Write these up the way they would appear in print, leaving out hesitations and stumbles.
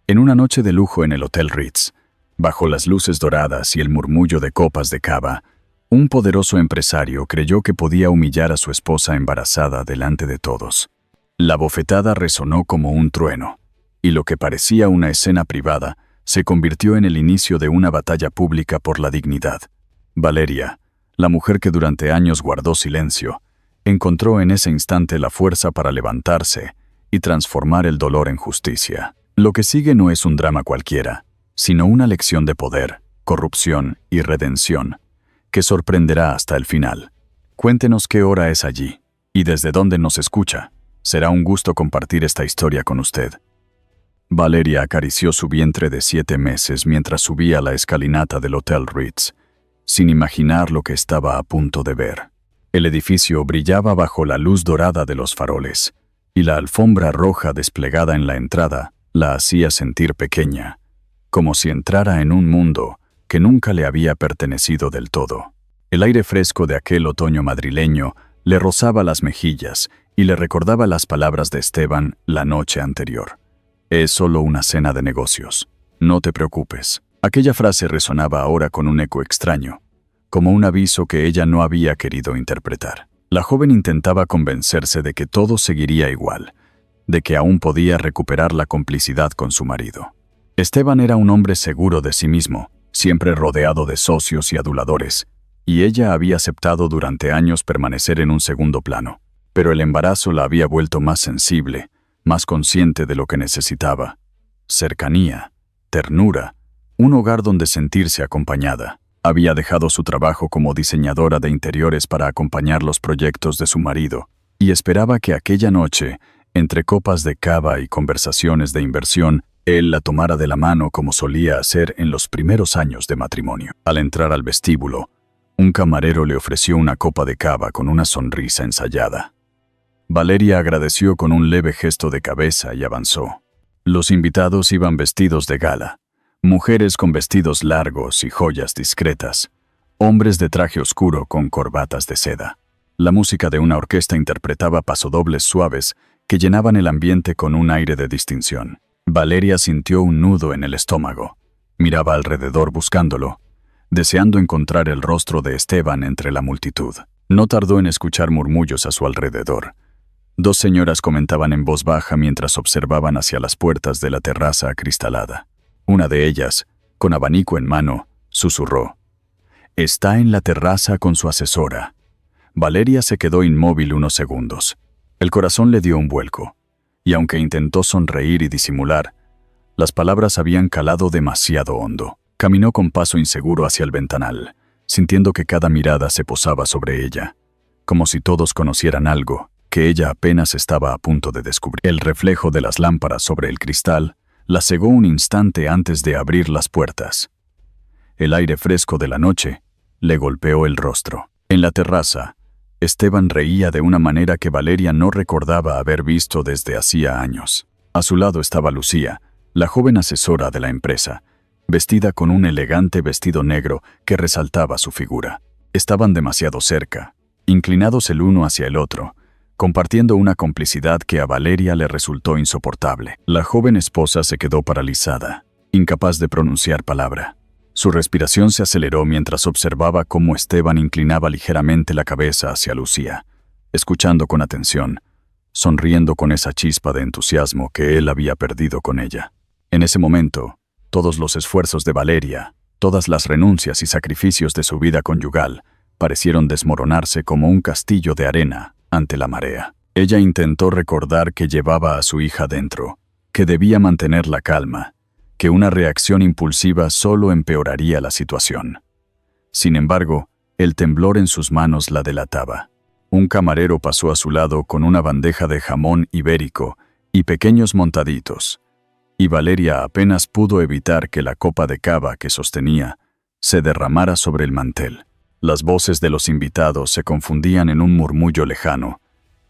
En una noche de lujo en el Hotel Ritz, bajo las luces doradas y el murmullo de copas de cava, un poderoso empresario creyó que podía humillar a su esposa embarazada delante de todos. La bofetada resonó como un trueno, y lo que parecía una escena privada se convirtió en el inicio de una batalla pública por la dignidad. Valeria, la mujer que durante años guardó silencio, encontró en ese instante la fuerza para levantarse y transformar el dolor en justicia. Lo que sigue no es un drama cualquiera, sino una lección de poder, corrupción y redención, que sorprenderá hasta el final. Cuéntenos qué hora es allí, y desde dónde nos escucha. Será un gusto compartir esta historia con usted. Valeria acarició su vientre de 7 meses mientras subía la escalinata del Hotel Ritz, sin imaginar lo que estaba a punto de ver. El edificio brillaba bajo la luz dorada de los faroles, y la alfombra roja desplegada en la entrada la hacía sentir pequeña, como si entrara en un mundo que nunca le había pertenecido del todo. El aire fresco de aquel otoño madrileño le rozaba las mejillas y le recordaba las palabras de Esteban la noche anterior. Es solo una cena de negocios. No te preocupes. Aquella frase resonaba ahora con un eco extraño, como un aviso que ella no había querido interpretar. La joven intentaba convencerse de que todo seguiría igual, de que aún podía recuperar la complicidad con su marido. Esteban era un hombre seguro de sí mismo, siempre rodeado de socios y aduladores, y ella había aceptado durante años permanecer en un segundo plano. Pero el embarazo la había vuelto más sensible, más consciente de lo que necesitaba. Cercanía, ternura, un hogar donde sentirse acompañada. Había dejado su trabajo como diseñadora de interiores para acompañar los proyectos de su marido, y esperaba que aquella noche, entre copas de cava y conversaciones de inversión, él la tomara de la mano como solía hacer en los primeros años de matrimonio. Al entrar al vestíbulo, un camarero le ofreció una copa de cava con una sonrisa ensayada. Valeria agradeció con un leve gesto de cabeza y avanzó. Los invitados iban vestidos de gala, mujeres con vestidos largos y joyas discretas, hombres de traje oscuro con corbatas de seda. La música de una orquesta interpretaba pasodobles suaves que llenaban el ambiente con un aire de distinción. Valeria sintió un nudo en el estómago. Miraba alrededor buscándolo, deseando encontrar el rostro de Esteban entre la multitud. No tardó en escuchar murmullos a su alrededor. 2 señoras comentaban en voz baja mientras observaban hacia las puertas de la terraza acristalada. Una de ellas, con abanico en mano, susurró: «Está en la terraza con su asesora». Valeria se quedó inmóvil unos segundos. El corazón le dio un vuelco, y aunque intentó sonreír y disimular, las palabras habían calado demasiado hondo. Caminó con paso inseguro hacia el ventanal, sintiendo que cada mirada se posaba sobre ella, como si todos conocieran algo que ella apenas estaba a punto de descubrir. El reflejo de las lámparas sobre el cristal la cegó un instante antes de abrir las puertas. El aire fresco de la noche le golpeó el rostro. En la terraza, Esteban reía de una manera que Valeria no recordaba haber visto desde hacía años. A su lado estaba Lucía, la joven asesora de la empresa, vestida con un elegante vestido negro que resaltaba su figura. Estaban demasiado cerca, inclinados el uno hacia el otro, compartiendo una complicidad que a Valeria le resultó insoportable. La joven esposa se quedó paralizada, incapaz de pronunciar palabra. Su respiración se aceleró mientras observaba cómo Esteban inclinaba ligeramente la cabeza hacia Lucía, escuchando con atención, sonriendo con esa chispa de entusiasmo que él había perdido con ella. En ese momento, todos los esfuerzos de Valeria, todas las renuncias y sacrificios de su vida conyugal, parecieron desmoronarse como un castillo de arena ante la marea. Ella intentó recordar que llevaba a su hija dentro, que debía mantener la calma, que una reacción impulsiva solo empeoraría la situación. Sin embargo, el temblor en sus manos la delataba. Un camarero pasó a su lado con una bandeja de jamón ibérico y pequeños montaditos, y Valeria apenas pudo evitar que la copa de cava que sostenía se derramara sobre el mantel. Las voces de los invitados se confundían en un murmullo lejano,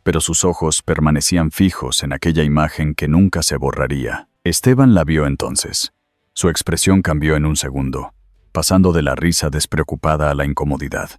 pero sus ojos permanecían fijos en aquella imagen que nunca se borraría. Esteban la vio entonces. Su expresión cambió en un segundo, pasando de la risa despreocupada a la incomodidad.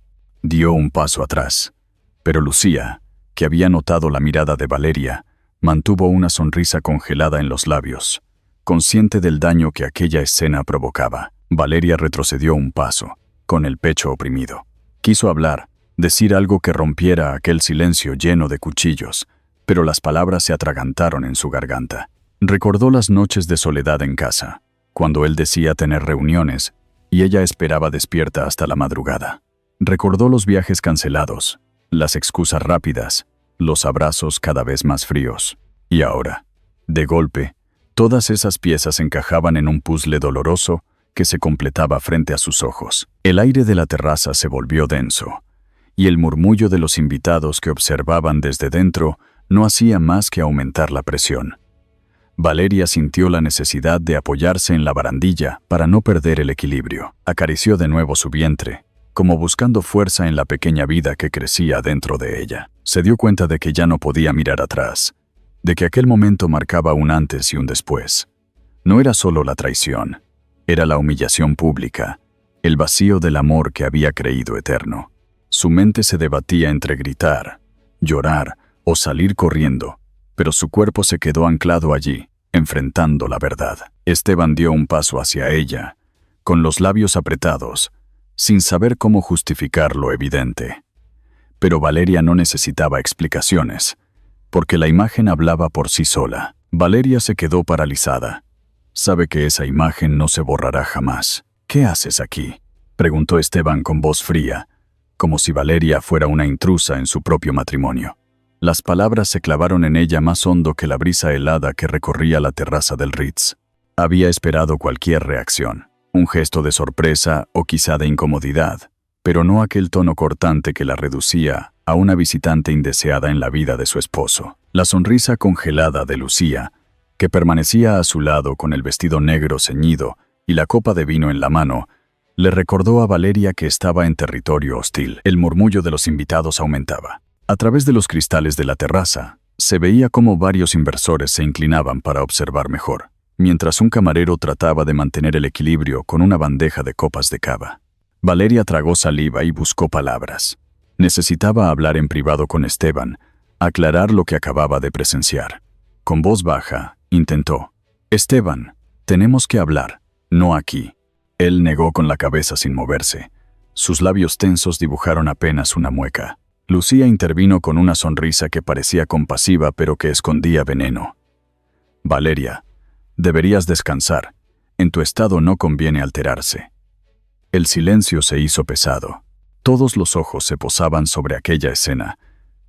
Dio un paso atrás, pero Lucía, que había notado la mirada de Valeria, mantuvo una sonrisa congelada en los labios, consciente del daño que aquella escena provocaba. Valeria retrocedió un paso, con el pecho oprimido. Quiso hablar, decir algo que rompiera aquel silencio lleno de cuchillos, pero las palabras se atragantaron en su garganta. Recordó las noches de soledad en casa, cuando él decía tener reuniones y ella esperaba despierta hasta la madrugada. Recordó los viajes cancelados, las excusas rápidas, los abrazos cada vez más fríos. Y ahora, de golpe, todas esas piezas encajaban en un puzzle doloroso que se completaba frente a sus ojos. El aire de la terraza se volvió denso, y el murmullo de los invitados que observaban desde dentro no hacía más que aumentar la presión. Valeria sintió la necesidad de apoyarse en la barandilla para no perder el equilibrio. Acarició de nuevo su vientre, como buscando fuerza en la pequeña vida que crecía dentro de ella. Se dio cuenta de que ya no podía mirar atrás, de que aquel momento marcaba un antes y un después. No era solo la traición, era la humillación pública, el vacío del amor que había creído eterno. Su mente se debatía entre gritar, llorar o salir corriendo, pero su cuerpo se quedó anclado allí, enfrentando la verdad. Esteban dio un paso hacia ella, con los labios apretados, sin saber cómo justificar lo evidente. Pero Valeria no necesitaba explicaciones, porque la imagen hablaba por sí sola. Valeria se quedó paralizada. Sabe que esa imagen no se borrará jamás. ¿Qué haces aquí?, preguntó Esteban con voz fría, como si Valeria fuera una intrusa en su propio matrimonio. Las palabras se clavaron en ella más hondo que la brisa helada que recorría la terraza del Ritz. Había esperado cualquier reacción, un gesto de sorpresa o quizá de incomodidad, pero no aquel tono cortante que la reducía a una visitante indeseada en la vida de su esposo. La sonrisa congelada de Lucía, que permanecía a su lado con el vestido negro ceñido y la copa de vino en la mano, le recordó a Valeria que estaba en territorio hostil. El murmullo de los invitados aumentaba. A través de los cristales de la terraza, se veía cómo varios inversores se inclinaban para observar mejor, mientras un camarero trataba de mantener el equilibrio con una bandeja de copas de cava. Valeria tragó saliva y buscó palabras. Necesitaba hablar en privado con Esteban, aclarar lo que acababa de presenciar. Con voz baja, intentó: «Esteban, tenemos que hablar, no aquí». Él negó con la cabeza sin moverse. Sus labios tensos dibujaron apenas una mueca. Lucía intervino con una sonrisa que parecía compasiva pero que escondía veneno. «Valeria, deberías descansar. En tu estado no conviene alterarse». El silencio se hizo pesado. Todos los ojos se posaban sobre aquella escena,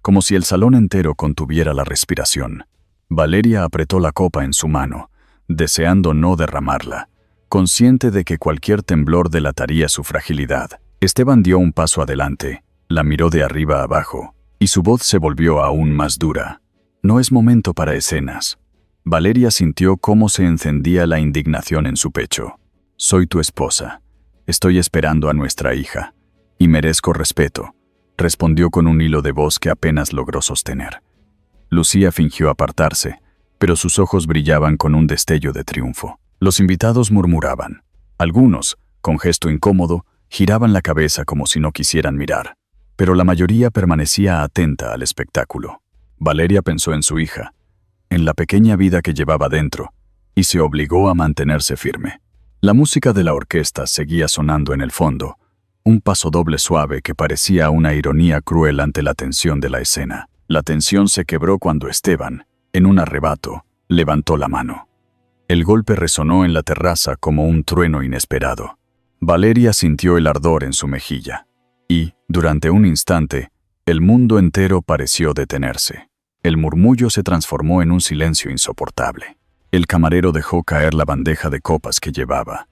como si el salón entero contuviera la respiración. Valeria apretó la copa en su mano, deseando no derramarla, consciente de que cualquier temblor delataría su fragilidad. Esteban dio un paso adelante, la miró de arriba a abajo, y su voz se volvió aún más dura. «No es momento para escenas». Valeria sintió cómo se encendía la indignación en su pecho. «Soy tu esposa. Estoy esperando a nuestra hija. Y merezco respeto», respondió con un hilo de voz que apenas logró sostener. Lucía fingió apartarse, pero sus ojos brillaban con un destello de triunfo. Los invitados murmuraban. Algunos, con gesto incómodo, giraban la cabeza como si no quisieran mirar, pero la mayoría permanecía atenta al espectáculo. Valeria pensó en su hija, en la pequeña vida que llevaba dentro, y se obligó a mantenerse firme. La música de la orquesta seguía sonando en el fondo, un pasodoble suave que parecía una ironía cruel ante la tensión de la escena. La tensión se quebró cuando Esteban, en un arrebato, levantó la mano. El golpe resonó en la terraza como un trueno inesperado. Valeria sintió el ardor en su mejilla, y, durante un instante, el mundo entero pareció detenerse. El murmullo se transformó en un silencio insoportable. El camarero dejó caer la bandeja de copas que llevaba,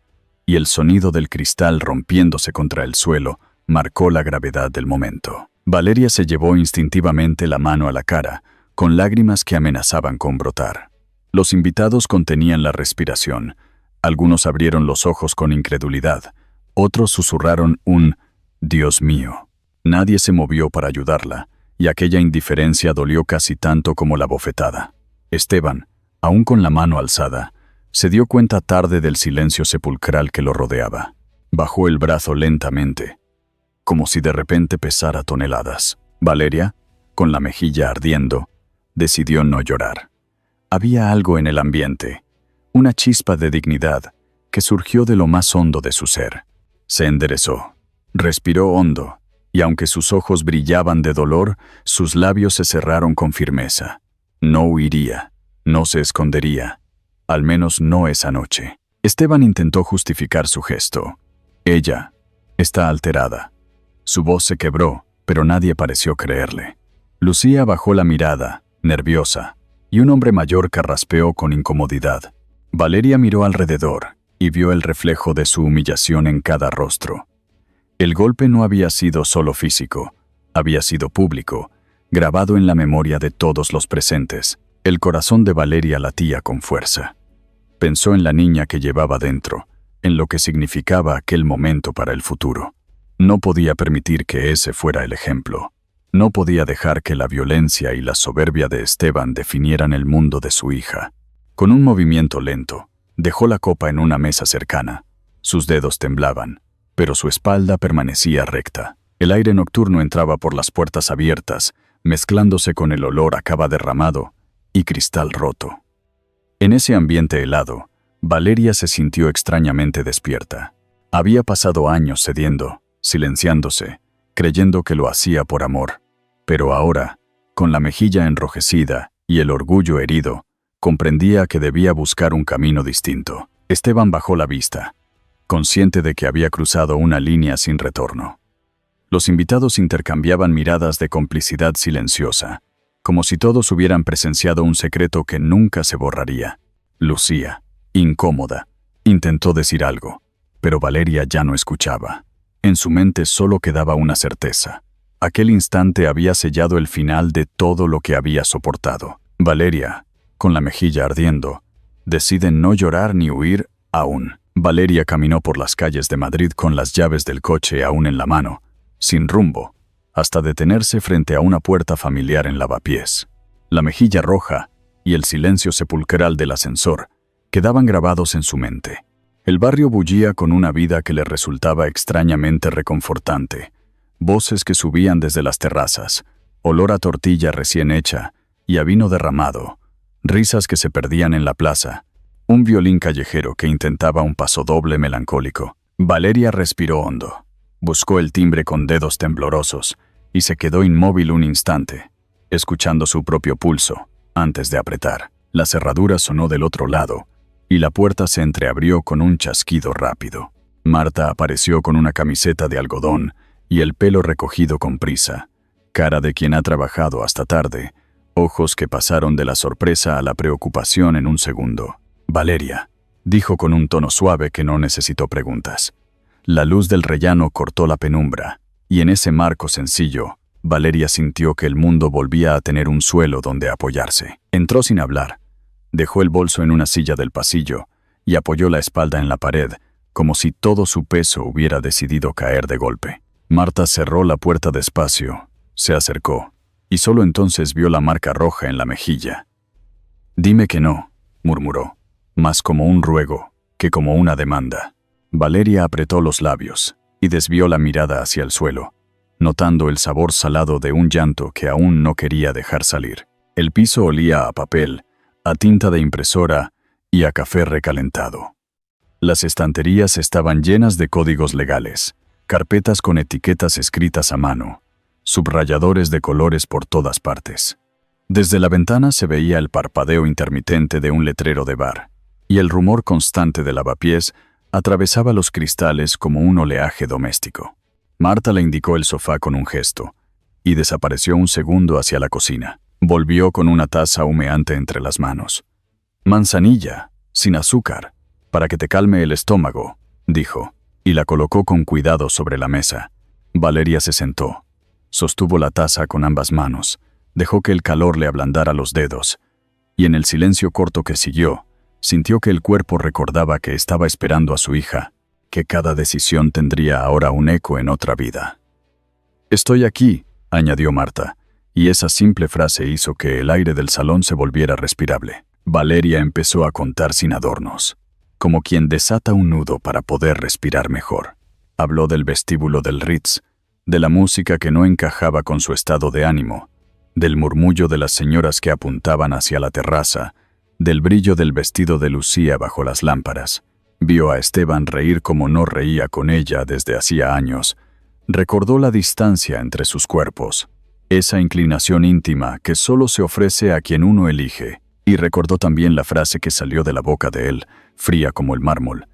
y el sonido del cristal rompiéndose contra el suelo marcó la gravedad del momento. Valeria se llevó instintivamente la mano a la cara, con lágrimas que amenazaban con brotar. Los invitados contenían la respiración. Algunos abrieron los ojos con incredulidad, otros susurraron un «Dios mío». Nadie se movió para ayudarla, y aquella indiferencia dolió casi tanto como la bofetada. Esteban, aún con la mano alzada, se dio cuenta tarde del silencio sepulcral que lo rodeaba. Bajó el brazo lentamente, como si de repente pesara toneladas. Valeria, con la mejilla ardiendo, decidió no llorar. Había algo en el ambiente, una chispa de dignidad que surgió de lo más hondo de su ser. Se enderezó, respiró hondo, y aunque sus ojos brillaban de dolor, sus labios se cerraron con firmeza. No huiría, no se escondería, al menos no esa noche. Esteban intentó justificar su gesto. Ella está alterada. Su voz se quebró, pero nadie pareció creerle. Lucía bajó la mirada, nerviosa, y un hombre mayor carraspeó con incomodidad. Valeria miró alrededor y vio el reflejo de su humillación en cada rostro. El golpe no había sido solo físico, había sido público, grabado en la memoria de todos los presentes. El corazón de Valeria latía con fuerza. Pensó en la niña que llevaba dentro, en lo que significaba aquel momento para el futuro. No podía permitir que ese fuera el ejemplo. No podía dejar que la violencia y la soberbia de Esteban definieran el mundo de su hija. Con un movimiento lento, dejó la copa en una mesa cercana. Sus dedos temblaban, pero su espalda permanecía recta. El aire nocturno entraba por las puertas abiertas, mezclándose con el olor a cava derramado y cristal roto. En ese ambiente helado, Valeria se sintió extrañamente despierta. Había pasado años cediendo, silenciándose, creyendo que lo hacía por amor. Pero ahora, con la mejilla enrojecida y el orgullo herido, comprendía que debía buscar un camino distinto. Esteban bajó la vista, consciente de que había cruzado una línea sin retorno. Los invitados intercambiaban miradas de complicidad silenciosa, como si todos hubieran presenciado un secreto que nunca se borraría. Lucía, incómoda, intentó decir algo, pero Valeria ya no escuchaba. En su mente solo quedaba una certeza. Aquel instante había sellado el final de todo lo que había soportado. Valeria, con la mejilla ardiendo, decide no llorar ni huir aún. Valeria caminó por las calles de Madrid con las llaves del coche aún en la mano, sin rumbo, hasta detenerse frente a una puerta familiar en Lavapiés. La mejilla roja y el silencio sepulcral del ascensor quedaban grabados en su mente. El barrio bullía con una vida que le resultaba extrañamente reconfortante. Voces que subían desde las terrazas, olor a tortilla recién hecha y a vino derramado, risas que se perdían en la plaza, un violín callejero que intentaba un pasodoble melancólico. Valeria respiró hondo, buscó el timbre con dedos temblorosos y se quedó inmóvil un instante, escuchando su propio pulso, antes de apretar. La cerradura sonó del otro lado, y la puerta se entreabrió con un chasquido rápido. Marta apareció con una camiseta de algodón y el pelo recogido con prisa, cara de quien ha trabajado hasta tarde, ojos que pasaron de la sorpresa a la preocupación en un segundo. «Valeria», dijo con un tono suave que no necesitó preguntas. La luz del rellano cortó la penumbra, y en ese marco sencillo, Valeria sintió que el mundo volvía a tener un suelo donde apoyarse. Entró sin hablar, dejó el bolso en una silla del pasillo y apoyó la espalda en la pared, como si todo su peso hubiera decidido caer de golpe. Marta cerró la puerta despacio, se acercó, y solo entonces vio la marca roja en la mejilla. «Dime que no», murmuró, más como un ruego que como una demanda. Valeria apretó los labios y desvió la mirada hacia el suelo, notando el sabor salado de un llanto que aún no quería dejar salir. El piso olía a papel, a tinta de impresora y a café recalentado. Las estanterías estaban llenas de códigos legales, carpetas con etiquetas escritas a mano, subrayadores de colores por todas partes. Desde la ventana se veía el parpadeo intermitente de un letrero de bar, y el rumor constante de lavapiés atravesaba los cristales como un oleaje doméstico. Marta le indicó el sofá con un gesto, y desapareció un segundo hacia la cocina. Volvió con una taza humeante entre las manos. «Manzanilla, sin azúcar, para que te calme el estómago», dijo, y la colocó con cuidado sobre la mesa. Valeria se sentó, sostuvo la taza con ambas manos, dejó que el calor le ablandara los dedos, y en el silencio corto que siguió, sintió que el cuerpo recordaba que estaba esperando a su hija, que cada decisión tendría ahora un eco en otra vida. «Estoy aquí», añadió Marta, y esa simple frase hizo que el aire del salón se volviera respirable. Valeria empezó a contar sin adornos, como quien desata un nudo para poder respirar mejor. Habló del vestíbulo del Ritz, de la música que no encajaba con su estado de ánimo, del murmullo de las señoras que apuntaban hacia la terraza, del brillo del vestido de Lucía bajo las lámparas. Vio a Esteban reír como no reía con ella desde hacía años. Recordó la distancia entre sus cuerpos, esa inclinación íntima que solo se ofrece a quien uno elige, y recordó también la frase que salió de la boca de él, fría como el mármol.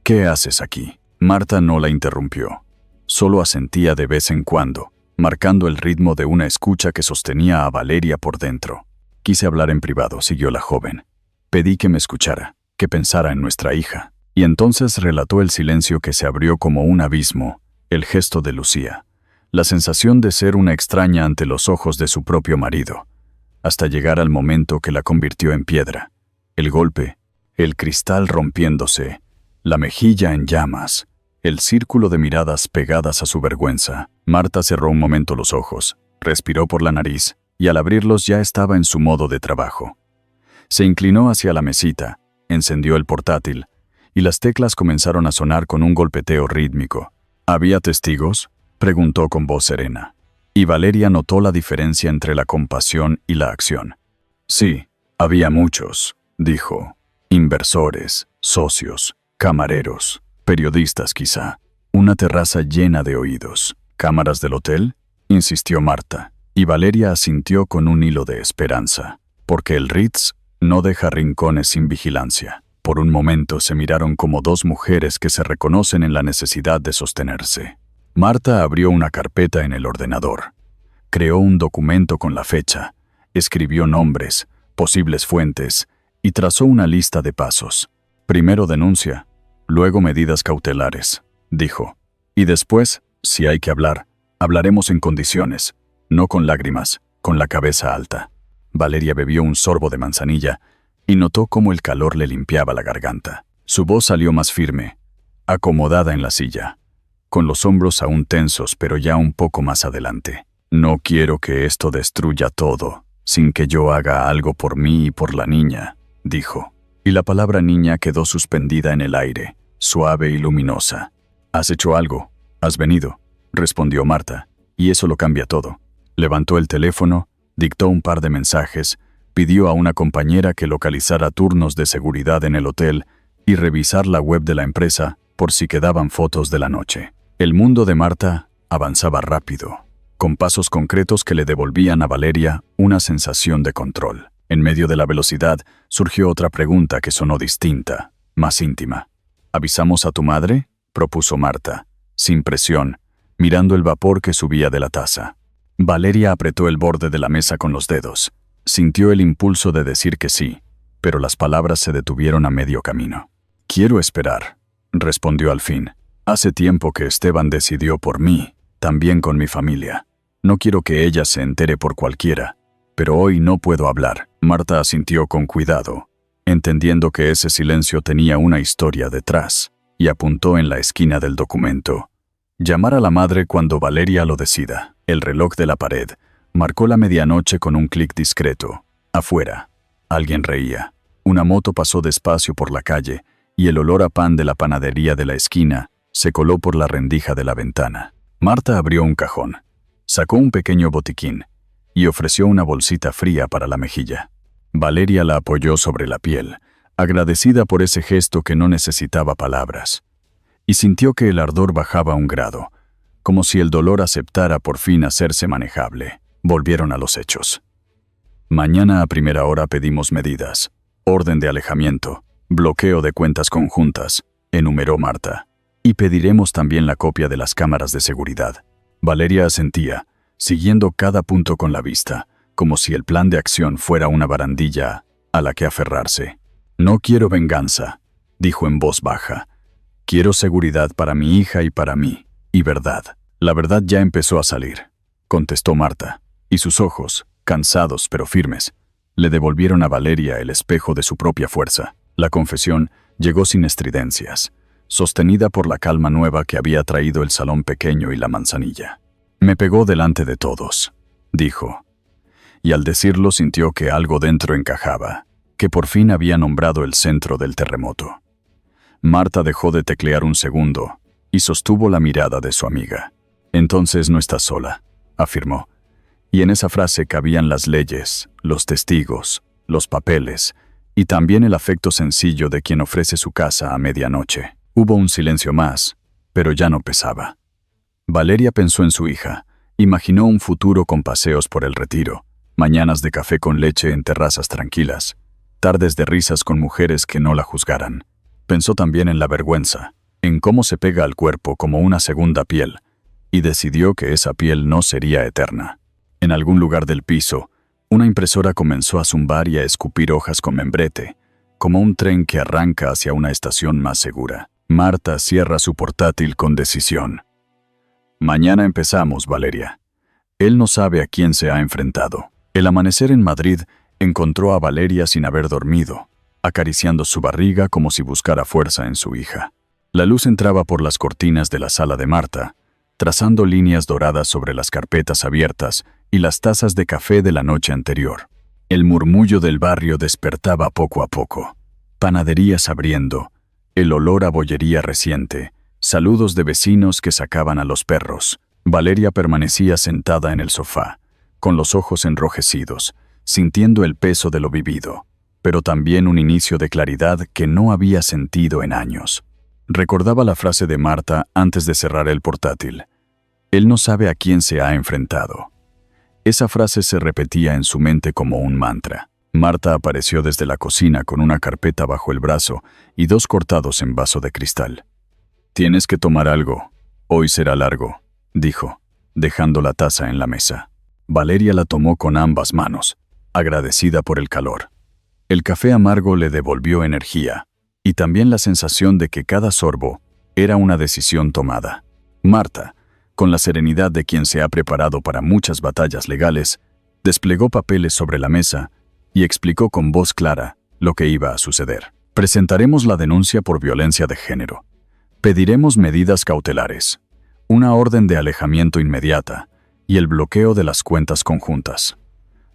«¿Qué haces aquí?». Marta no la interrumpió. Solo asentía de vez en cuando, marcando el ritmo de una escucha que sostenía a Valeria por dentro. «Quise hablar en privado», siguió la joven. «Pedí que me escuchara, que pensara en nuestra hija». Y entonces relató el silencio que se abrió como un abismo, el gesto de Lucía, la sensación de ser una extraña ante los ojos de su propio marido, hasta llegar al momento que la convirtió en piedra. El golpe, el cristal rompiéndose, la mejilla en llamas, el círculo de miradas pegadas a su vergüenza. Marta cerró un momento los ojos, respiró por la nariz, y al abrirlos ya estaba en su modo de trabajo. Se inclinó hacia la mesita, encendió el portátil, y las teclas comenzaron a sonar con un golpeteo rítmico. ¿Había testigos?, preguntó con voz serena. Y Valeria notó la diferencia entre la compasión y la acción. «Sí, había muchos», dijo. «Inversores, socios, camareros, periodistas quizá. Una terraza llena de oídos». «¿Cámaras del hotel?», insistió Marta, y Valeria asintió con un hilo de esperanza, porque el Ritz no deja rincones sin vigilancia. Por un momento se miraron como dos mujeres que se reconocen en la necesidad de sostenerse. Marta abrió una carpeta en el ordenador. Creó un documento con la fecha, escribió nombres, posibles fuentes, y trazó una lista de pasos. «Primero denuncia, luego medidas cautelares», dijo. «Y después, si hay que hablar, hablaremos en condiciones, no con lágrimas, con la cabeza alta». Valeria bebió un sorbo de manzanilla y notó cómo el calor le limpiaba la garganta. Su voz salió más firme, acomodada en la silla, con los hombros aún tensos pero ya un poco más adelante. «No quiero que esto destruya todo, sin que yo haga algo por mí y por la niña», dijo. Y la palabra niña quedó suspendida en el aire, suave y luminosa. «¿Has hecho algo? ¿Has venido?», respondió Marta, y eso lo cambia todo. Levantó el teléfono, dictó un par de mensajes, pidió a una compañera que localizara turnos de seguridad en el hotel y revisar la web de la empresa por si quedaban fotos de la noche. El mundo de Marta avanzaba rápido, con pasos concretos que le devolvían a Valeria una sensación de control. En medio de la velocidad surgió otra pregunta que sonó distinta, más íntima. «¿Avisamos a tu madre?», propuso Marta, sin presión, mirando el vapor que subía de la taza. Valeria apretó el borde de la mesa con los dedos. Sintió el impulso de decir que sí, pero las palabras se detuvieron a medio camino. «Quiero esperar», respondió al fin. «Hace tiempo que Esteban decidió por mí, también con mi familia. No quiero que ella se entere por cualquiera, pero hoy no puedo hablar». Marta asintió con cuidado, entendiendo que ese silencio tenía una historia detrás, y apuntó en la esquina del documento. «Llamar a la madre cuando Valeria lo decida». El reloj de la pared marcó la medianoche con un clic discreto. Afuera, alguien reía. Una moto pasó despacio por la calle y el olor a pan de la panadería de la esquina se coló por la rendija de la ventana. Marta abrió un cajón, sacó un pequeño botiquín y ofreció una bolsita fría para la mejilla. Valeria la apoyó sobre la piel, agradecida por ese gesto que no necesitaba palabras, y sintió que el ardor bajaba un grado, como si el dolor aceptara por fin hacerse manejable. Volvieron a los hechos. «Mañana a primera hora pedimos medidas, orden de alejamiento, bloqueo de cuentas conjuntas», enumeró Marta. «Y pediremos también la copia de las cámaras de seguridad». Valeria asentía, siguiendo cada punto con la vista, como si el plan de acción fuera una barandilla a la que aferrarse. «No quiero venganza», dijo en voz baja. «Quiero seguridad para mi hija y para mí, y verdad». «La verdad ya empezó a salir», contestó Marta, y sus ojos, cansados pero firmes, le devolvieron a Valeria el espejo de su propia fuerza. La confesión llegó sin estridencias, sostenida por la calma nueva que había traído el salón pequeño y la manzanilla. «Me pegó delante de todos», dijo, y al decirlo sintió que algo dentro encajaba, que por fin había nombrado el centro del terremoto. Marta dejó de teclear un segundo y sostuvo la mirada de su amiga. «Entonces no estás sola», afirmó, y en esa frase cabían las leyes, los testigos, los papeles y también el afecto sencillo de quien ofrece su casa a medianoche. Hubo un silencio más, pero ya no pesaba. Valeria pensó en su hija, imaginó un futuro con paseos por el Retiro, mañanas de café con leche en terrazas tranquilas, tardes de risas con mujeres que no la juzgaran. Pensó también en la vergüenza, en cómo se pega al cuerpo como una segunda piel, y decidió que esa piel no sería eterna. En algún lugar del piso, una impresora comenzó a zumbar y a escupir hojas con membrete, como un tren que arranca hacia una estación más segura. Marta cierra su portátil con decisión. Mañana empezamos, Valeria. Él no sabe a quién se ha enfrentado. El amanecer en Madrid encontró a Valeria sin haber dormido, acariciando su barriga como si buscara fuerza en su hija. La luz entraba por las cortinas de la sala de Marta, trazando líneas doradas sobre las carpetas abiertas y las tazas de café de la noche anterior. El murmullo del barrio despertaba poco a poco. Panaderías abriendo, el olor a bollería reciente, saludos de vecinos que sacaban a los perros. Valeria permanecía sentada en el sofá, con los ojos enrojecidos, sintiendo el peso de lo vivido, pero también un inicio de claridad que no había sentido en años. Recordaba la frase de Marta antes de cerrar el portátil. Él no sabe a quién se ha enfrentado. Esa frase se repetía en su mente como un mantra. Marta apareció desde la cocina con una carpeta bajo el brazo y 2 cortados en vaso de cristal. «Tienes que tomar algo. Hoy será largo», dijo, dejando la taza en la mesa. Valeria la tomó con ambas manos, agradecida por el calor. El café amargo le devolvió energía, y también la sensación de que cada sorbo era una decisión tomada. Marta, con la serenidad de quien se ha preparado para muchas batallas legales, desplegó papeles sobre la mesa y explicó con voz clara lo que iba a suceder. Presentaremos la denuncia por violencia de género. Pediremos medidas cautelares, una orden de alejamiento inmediata y el bloqueo de las cuentas conjuntas.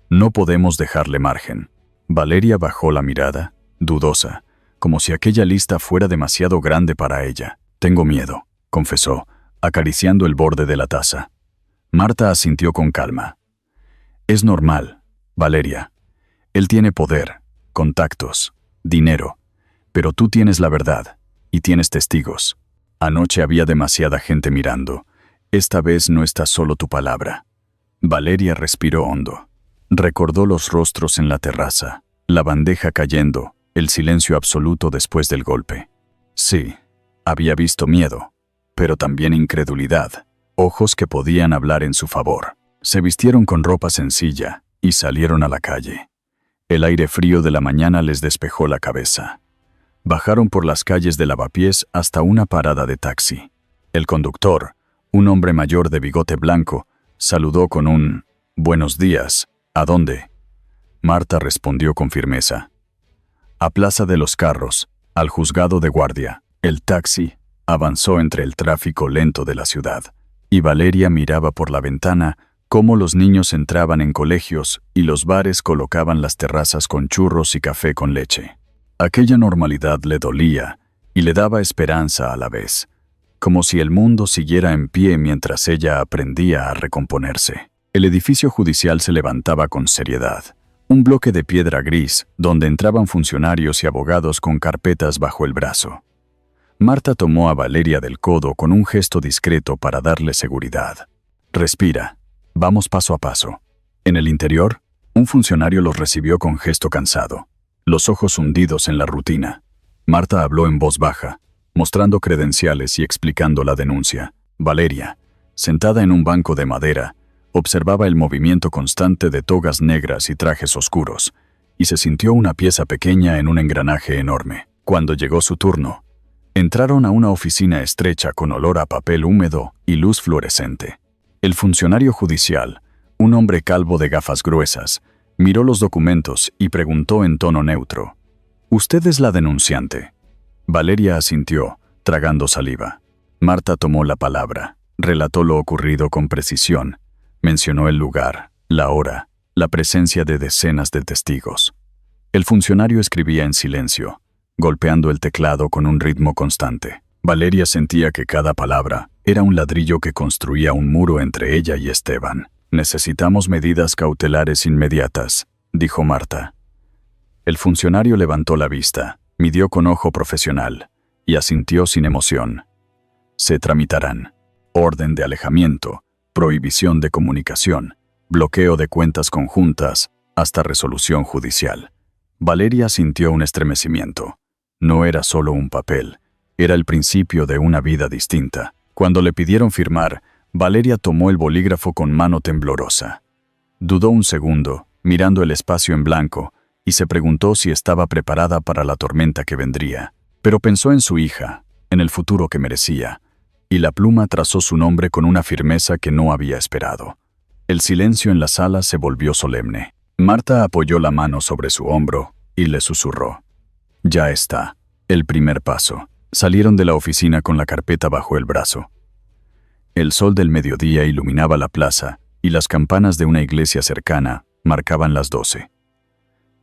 No podemos dejarle margen. Valeria bajó la mirada, dudosa, como si aquella lista fuera demasiado grande para ella. «Tengo miedo», confesó, acariciando el borde de la taza. Marta asintió con calma. «Es normal, Valeria. Él tiene poder, contactos, dinero, pero tú tienes la verdad y tienes testigos. Anoche había demasiada gente mirando. Esta vez no está solo tu palabra». Valeria respiró hondo. Recordó los rostros en la terraza, la bandeja cayendo, el silencio absoluto después del golpe. Sí, había visto miedo, pero también incredulidad, ojos que podían hablar en su favor. Se vistieron con ropa sencilla y salieron a la calle. El aire frío de la mañana les despejó la cabeza. Bajaron por las calles de Lavapiés hasta una parada de taxi. El conductor, un hombre mayor de bigote blanco, saludó con un «Buenos días, ¿a dónde?». Marta respondió con firmeza. «A Plaza de los Carros, al juzgado de guardia». El taxi avanzó entre el tráfico lento de la ciudad, y Valeria miraba por la ventana cómo los niños entraban en colegios y los bares colocaban las terrazas con churros y café con leche. Aquella normalidad le dolía y le daba esperanza a la vez, como si el mundo siguiera en pie mientras ella aprendía a recomponerse. El edificio judicial se levantaba con seriedad. Un bloque de piedra gris, donde entraban funcionarios y abogados con carpetas bajo el brazo. Marta tomó a Valeria del codo con un gesto discreto para darle seguridad. «Respira. Vamos paso a paso». En el interior, un funcionario los recibió con gesto cansado, los ojos hundidos en la rutina. Marta habló en voz baja, mostrando credenciales y explicando la denuncia. Valeria, sentada en un banco de madera, observaba el movimiento constante de togas negras y trajes oscuros, y se sintió una pieza pequeña en un engranaje enorme. Cuando llegó su turno, entraron a una oficina estrecha con olor a papel húmedo y luz fluorescente. El funcionario judicial, un hombre calvo de gafas gruesas, miró los documentos y preguntó en tono neutro: «¿Usted es la denunciante?». Valeria asintió, tragando saliva. Marta tomó la palabra, relató lo ocurrido con precisión, mencionó el lugar, la hora, la presencia de decenas de testigos. El funcionario escribía en silencio, golpeando el teclado con un ritmo constante. Valeria sentía que cada palabra era un ladrillo que construía un muro entre ella y Esteban. «Necesitamos medidas cautelares inmediatas», dijo Marta. El funcionario levantó la vista, midió con ojo profesional y asintió sin emoción. Se tramitarán. Orden de alejamiento, prohibición de comunicación, bloqueo de cuentas conjuntas, hasta resolución judicial. Valeria sintió un estremecimiento. No era solo un papel, era el principio de una vida distinta. Cuando le pidieron firmar, Valeria tomó el bolígrafo con mano temblorosa. Dudó un segundo, mirando el espacio en blanco, y se preguntó si estaba preparada para la tormenta que vendría. Pero pensó en su hija, en el futuro que merecía, y la pluma trazó su nombre con una firmeza que no había esperado. El silencio en la sala se volvió solemne. Marta apoyó la mano sobre su hombro y le susurró. Ya está. El primer paso. Salieron de la oficina con la carpeta bajo el brazo. El sol del mediodía iluminaba la plaza y las campanas de una iglesia cercana marcaban las 12.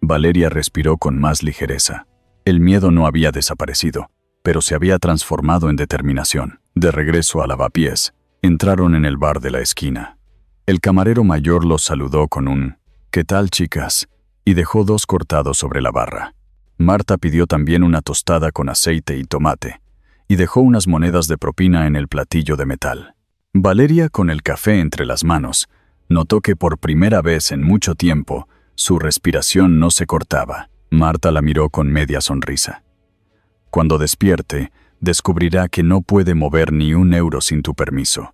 Valeria respiró con más ligereza. El miedo no había desaparecido, pero se había transformado en determinación. De regreso a Lavapiés, entraron en el bar de la esquina. El camarero mayor los saludó con un «¿Qué tal, chicas?», y dejó 2 cortados sobre la barra. Marta pidió también una tostada con aceite y tomate, y dejó unas monedas de propina en el platillo de metal. Valeria, con el café entre las manos, notó que por primera vez en mucho tiempo su respiración no se cortaba. Marta la miró con media sonrisa. Cuando despierte, descubrirá que no puede mover ni un euro sin tu permiso.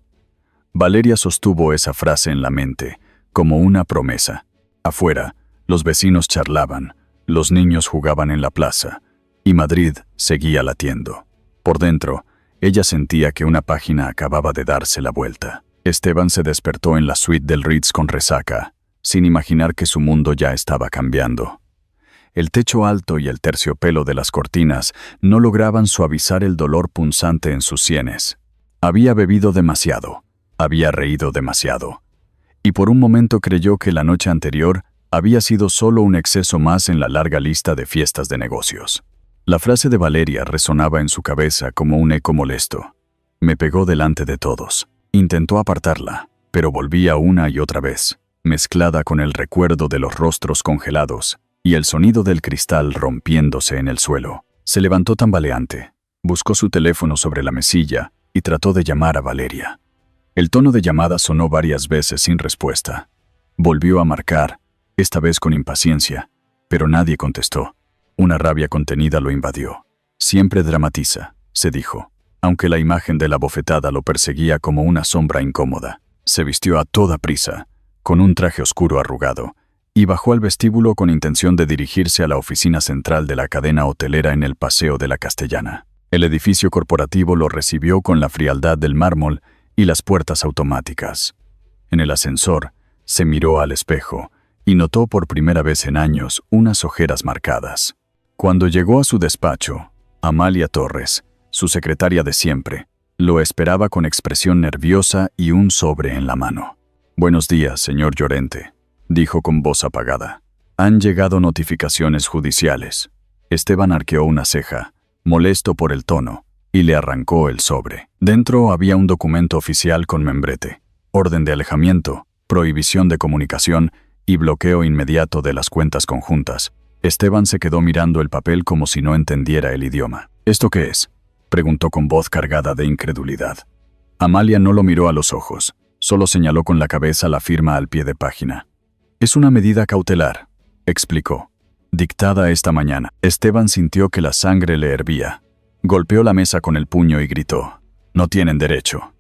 Valeria sostuvo esa frase en la mente, como una promesa. Afuera, los vecinos charlaban, los niños jugaban en la plaza, y Madrid seguía latiendo. Por dentro, ella sentía que una página acababa de darse la vuelta. Esteban se despertó en la suite del Ritz con resaca, sin imaginar que su mundo ya estaba cambiando. El techo alto y el terciopelo de las cortinas no lograban suavizar el dolor punzante en sus sienes. Había bebido demasiado, había reído demasiado, y por un momento creyó que la noche anterior había sido solo un exceso más en la larga lista de fiestas de negocios. La frase de Valeria resonaba en su cabeza como un eco molesto. Me pegó delante de todos. Intentó apartarla, pero volvía una y otra vez, mezclada con el recuerdo de los rostros congelados y el sonido del cristal rompiéndose en el suelo. Se levantó tambaleante, buscó su teléfono sobre la mesilla y trató de llamar a Valeria. El tono de llamada sonó varias veces sin respuesta. Volvió a marcar, esta vez con impaciencia, pero nadie contestó. Una rabia contenida lo invadió. Siempre dramatiza, se dijo, aunque la imagen de la bofetada lo perseguía como una sombra incómoda. Se vistió a toda prisa, con un traje oscuro arrugado, y bajó al vestíbulo con intención de dirigirse a la oficina central de la cadena hotelera en el Paseo de la Castellana. El edificio corporativo lo recibió con la frialdad del mármol y las puertas automáticas. En el ascensor, se miró al espejo y notó por primera vez en años unas ojeras marcadas. Cuando llegó a su despacho, Amalia Torres, su secretaria de siempre, lo esperaba con expresión nerviosa y un sobre en la mano. «Buenos días, señor Llorente», dijo con voz apagada. «Han llegado notificaciones judiciales». Esteban arqueó una ceja, molesto por el tono, y le arrancó el sobre. Dentro había un documento oficial con membrete, orden de alejamiento, prohibición de comunicación y bloqueo inmediato de las cuentas conjuntas. Esteban se quedó mirando el papel como si no entendiera el idioma. «¿Esto qué es?», preguntó con voz cargada de incredulidad. Amalia no lo miró a los ojos, solo señaló con la cabeza la firma al pie de página. «Es una medida cautelar», explicó, «dictada esta mañana». Esteban sintió que la sangre le hervía. Golpeó la mesa con el puño y gritó: «No tienen derecho».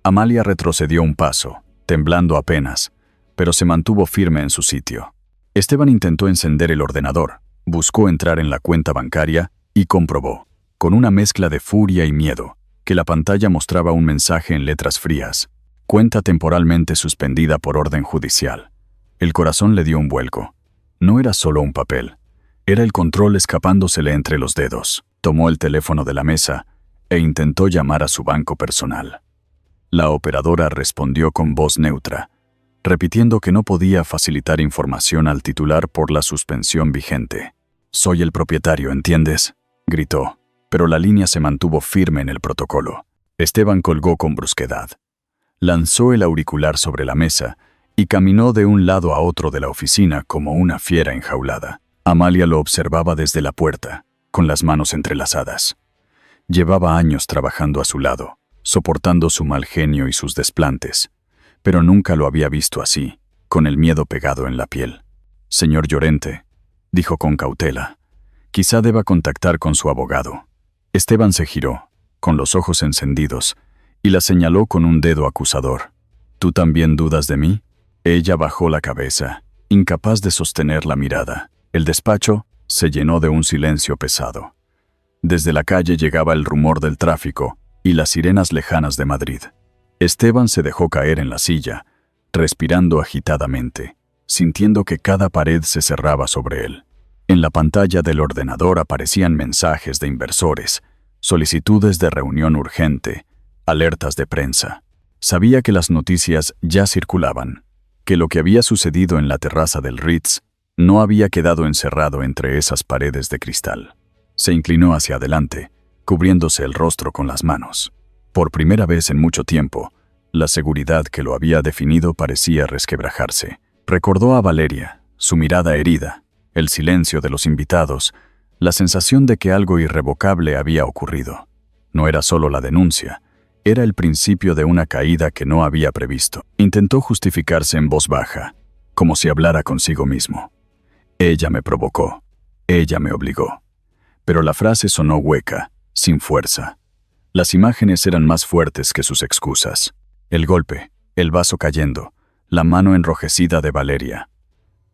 Amalia retrocedió un paso, temblando apenas, pero se mantuvo firme en su sitio. Esteban intentó encender el ordenador, buscó entrar en la cuenta bancaria y comprobó, con una mezcla de furia y miedo, que la pantalla mostraba un mensaje en letras frías: «Cuenta temporalmente suspendida por orden judicial». El corazón le dio un vuelco. No era solo un papel, era el control escapándosele entre los dedos. Tomó el teléfono de la mesa e intentó llamar a su banco personal. La operadora respondió con voz neutra, repitiendo que no podía facilitar información al titular por la suspensión vigente. «Soy el propietario, ¿entiendes?», gritó, pero la línea se mantuvo firme en el protocolo. Esteban colgó con brusquedad. Lanzó el auricular sobre la mesa y caminó de un lado a otro de la oficina como una fiera enjaulada. Amalia lo observaba desde la puerta, con las manos entrelazadas. Llevaba años trabajando a su lado, soportando su mal genio y sus desplantes, pero nunca lo había visto así, con el miedo pegado en la piel. «Señor Llorente», dijo con cautela, «quizá deba contactar con su abogado». Esteban se giró, con los ojos encendidos, y la señaló con un dedo acusador. «¿Tú también dudas de mí?». Ella bajó la cabeza, incapaz de sostener la mirada. El despacho se llenó de un silencio pesado. Desde la calle llegaba el rumor del tráfico y las sirenas lejanas de Madrid. Esteban se dejó caer en la silla, respirando agitadamente, sintiendo que cada pared se cerraba sobre él. En la pantalla del ordenador aparecían mensajes de inversores, solicitudes de reunión urgente, alertas de prensa. Sabía que las noticias ya circulaban, que lo que había sucedido en la terraza del Ritz no había quedado encerrado entre esas paredes de cristal. Se inclinó hacia adelante, cubriéndose el rostro con las manos. Por primera vez en mucho tiempo, la seguridad que lo había definido parecía resquebrajarse. Recordó a Valeria, su mirada herida, el silencio de los invitados, la sensación de que algo irrevocable había ocurrido. No era solo la denuncia, era el principio de una caída que no había previsto. Intentó justificarse en voz baja, como si hablara consigo mismo. Ella me provocó, ella me obligó. Pero la frase sonó hueca, sin fuerza. Las imágenes eran más fuertes que sus excusas. El golpe, el vaso cayendo, la mano enrojecida de Valeria.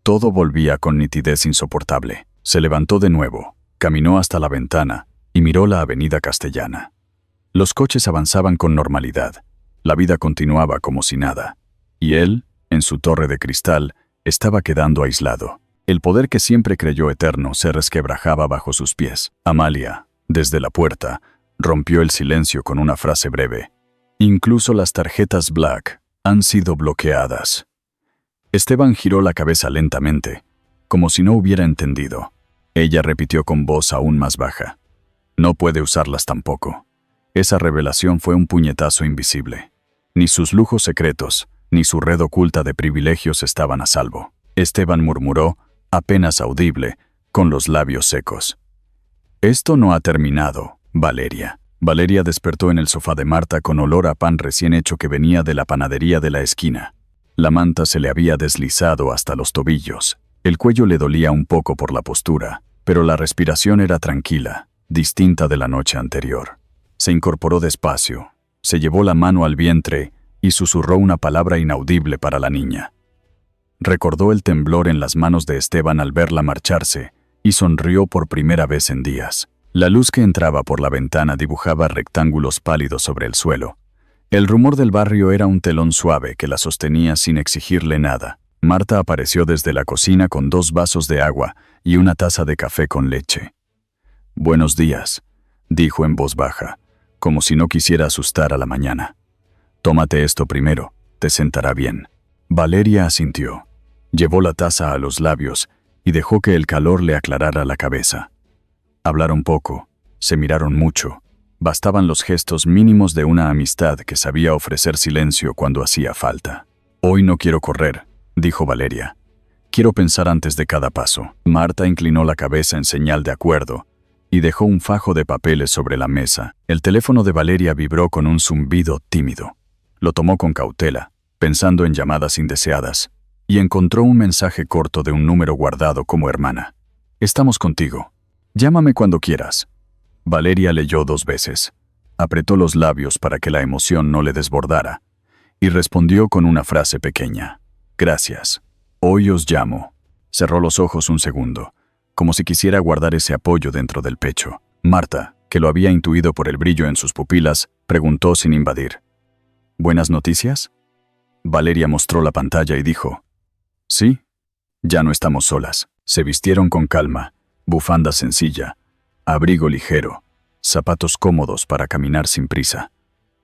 Todo volvía con nitidez insoportable. Se levantó de nuevo, caminó hasta la ventana y miró la avenida Castellana. Los coches avanzaban con normalidad. La vida continuaba como si nada. Y él, en su torre de cristal, estaba quedando aislado. El poder que siempre creyó eterno se resquebrajaba bajo sus pies. Amalia, desde la puerta, rompió el silencio con una frase breve. «Incluso las tarjetas Black han sido bloqueadas». Esteban giró la cabeza lentamente, como si no hubiera entendido. Ella repitió con voz aún más baja. «No puede usarlas tampoco». Esa revelación fue un puñetazo invisible. Ni sus lujos secretos, ni su red oculta de privilegios estaban a salvo. Esteban murmuró, apenas audible, con los labios secos. «Esto no ha terminado, Valeria». Valeria despertó en el sofá de Marta con olor a pan recién hecho que venía de la panadería de la esquina. La manta se le había deslizado hasta los tobillos. El cuello le dolía un poco por la postura, pero la respiración era tranquila, distinta de la noche anterior. Se incorporó despacio, se llevó la mano al vientre y susurró una palabra inaudible para la niña. Recordó el temblor en las manos de Esteban al verla marcharse y sonrió por primera vez en días. La luz que entraba por la ventana dibujaba rectángulos pálidos sobre el suelo. El rumor del barrio era un telón suave que la sostenía sin exigirle nada. Marta apareció desde la cocina con 2 vasos de agua y una taza de café con leche. «Buenos días», dijo en voz baja, como si no quisiera asustar a la mañana. «Tómate esto primero, te sentará bien». Valeria asintió. Llevó la taza a los labios y dejó que el calor le aclarara la cabeza. Hablaron poco, se miraron mucho. Bastaban los gestos mínimos de una amistad que sabía ofrecer silencio cuando hacía falta. «Hoy no quiero correr», dijo Valeria. «Quiero pensar antes de cada paso». Marta inclinó la cabeza en señal de acuerdo y dejó un fajo de papeles sobre la mesa. El teléfono de Valeria vibró con un zumbido tímido. Lo tomó con cautela, pensando en llamadas indeseadas, y encontró un mensaje corto de un número guardado como hermana. «Estamos contigo. Llámame cuando quieras». Valeria leyó 2 veces. Apretó los labios para que la emoción no le desbordara, y respondió con una frase pequeña. «Gracias. Hoy os llamo». Cerró los ojos un segundo, como si quisiera guardar ese apoyo dentro del pecho. Marta, que lo había intuido por el brillo en sus pupilas, preguntó sin invadir. «¿Buenas noticias?». Valeria mostró la pantalla y dijo, «Sí, ya no estamos solas». Se vistieron con calma, bufanda sencilla, abrigo ligero, zapatos cómodos para caminar sin prisa.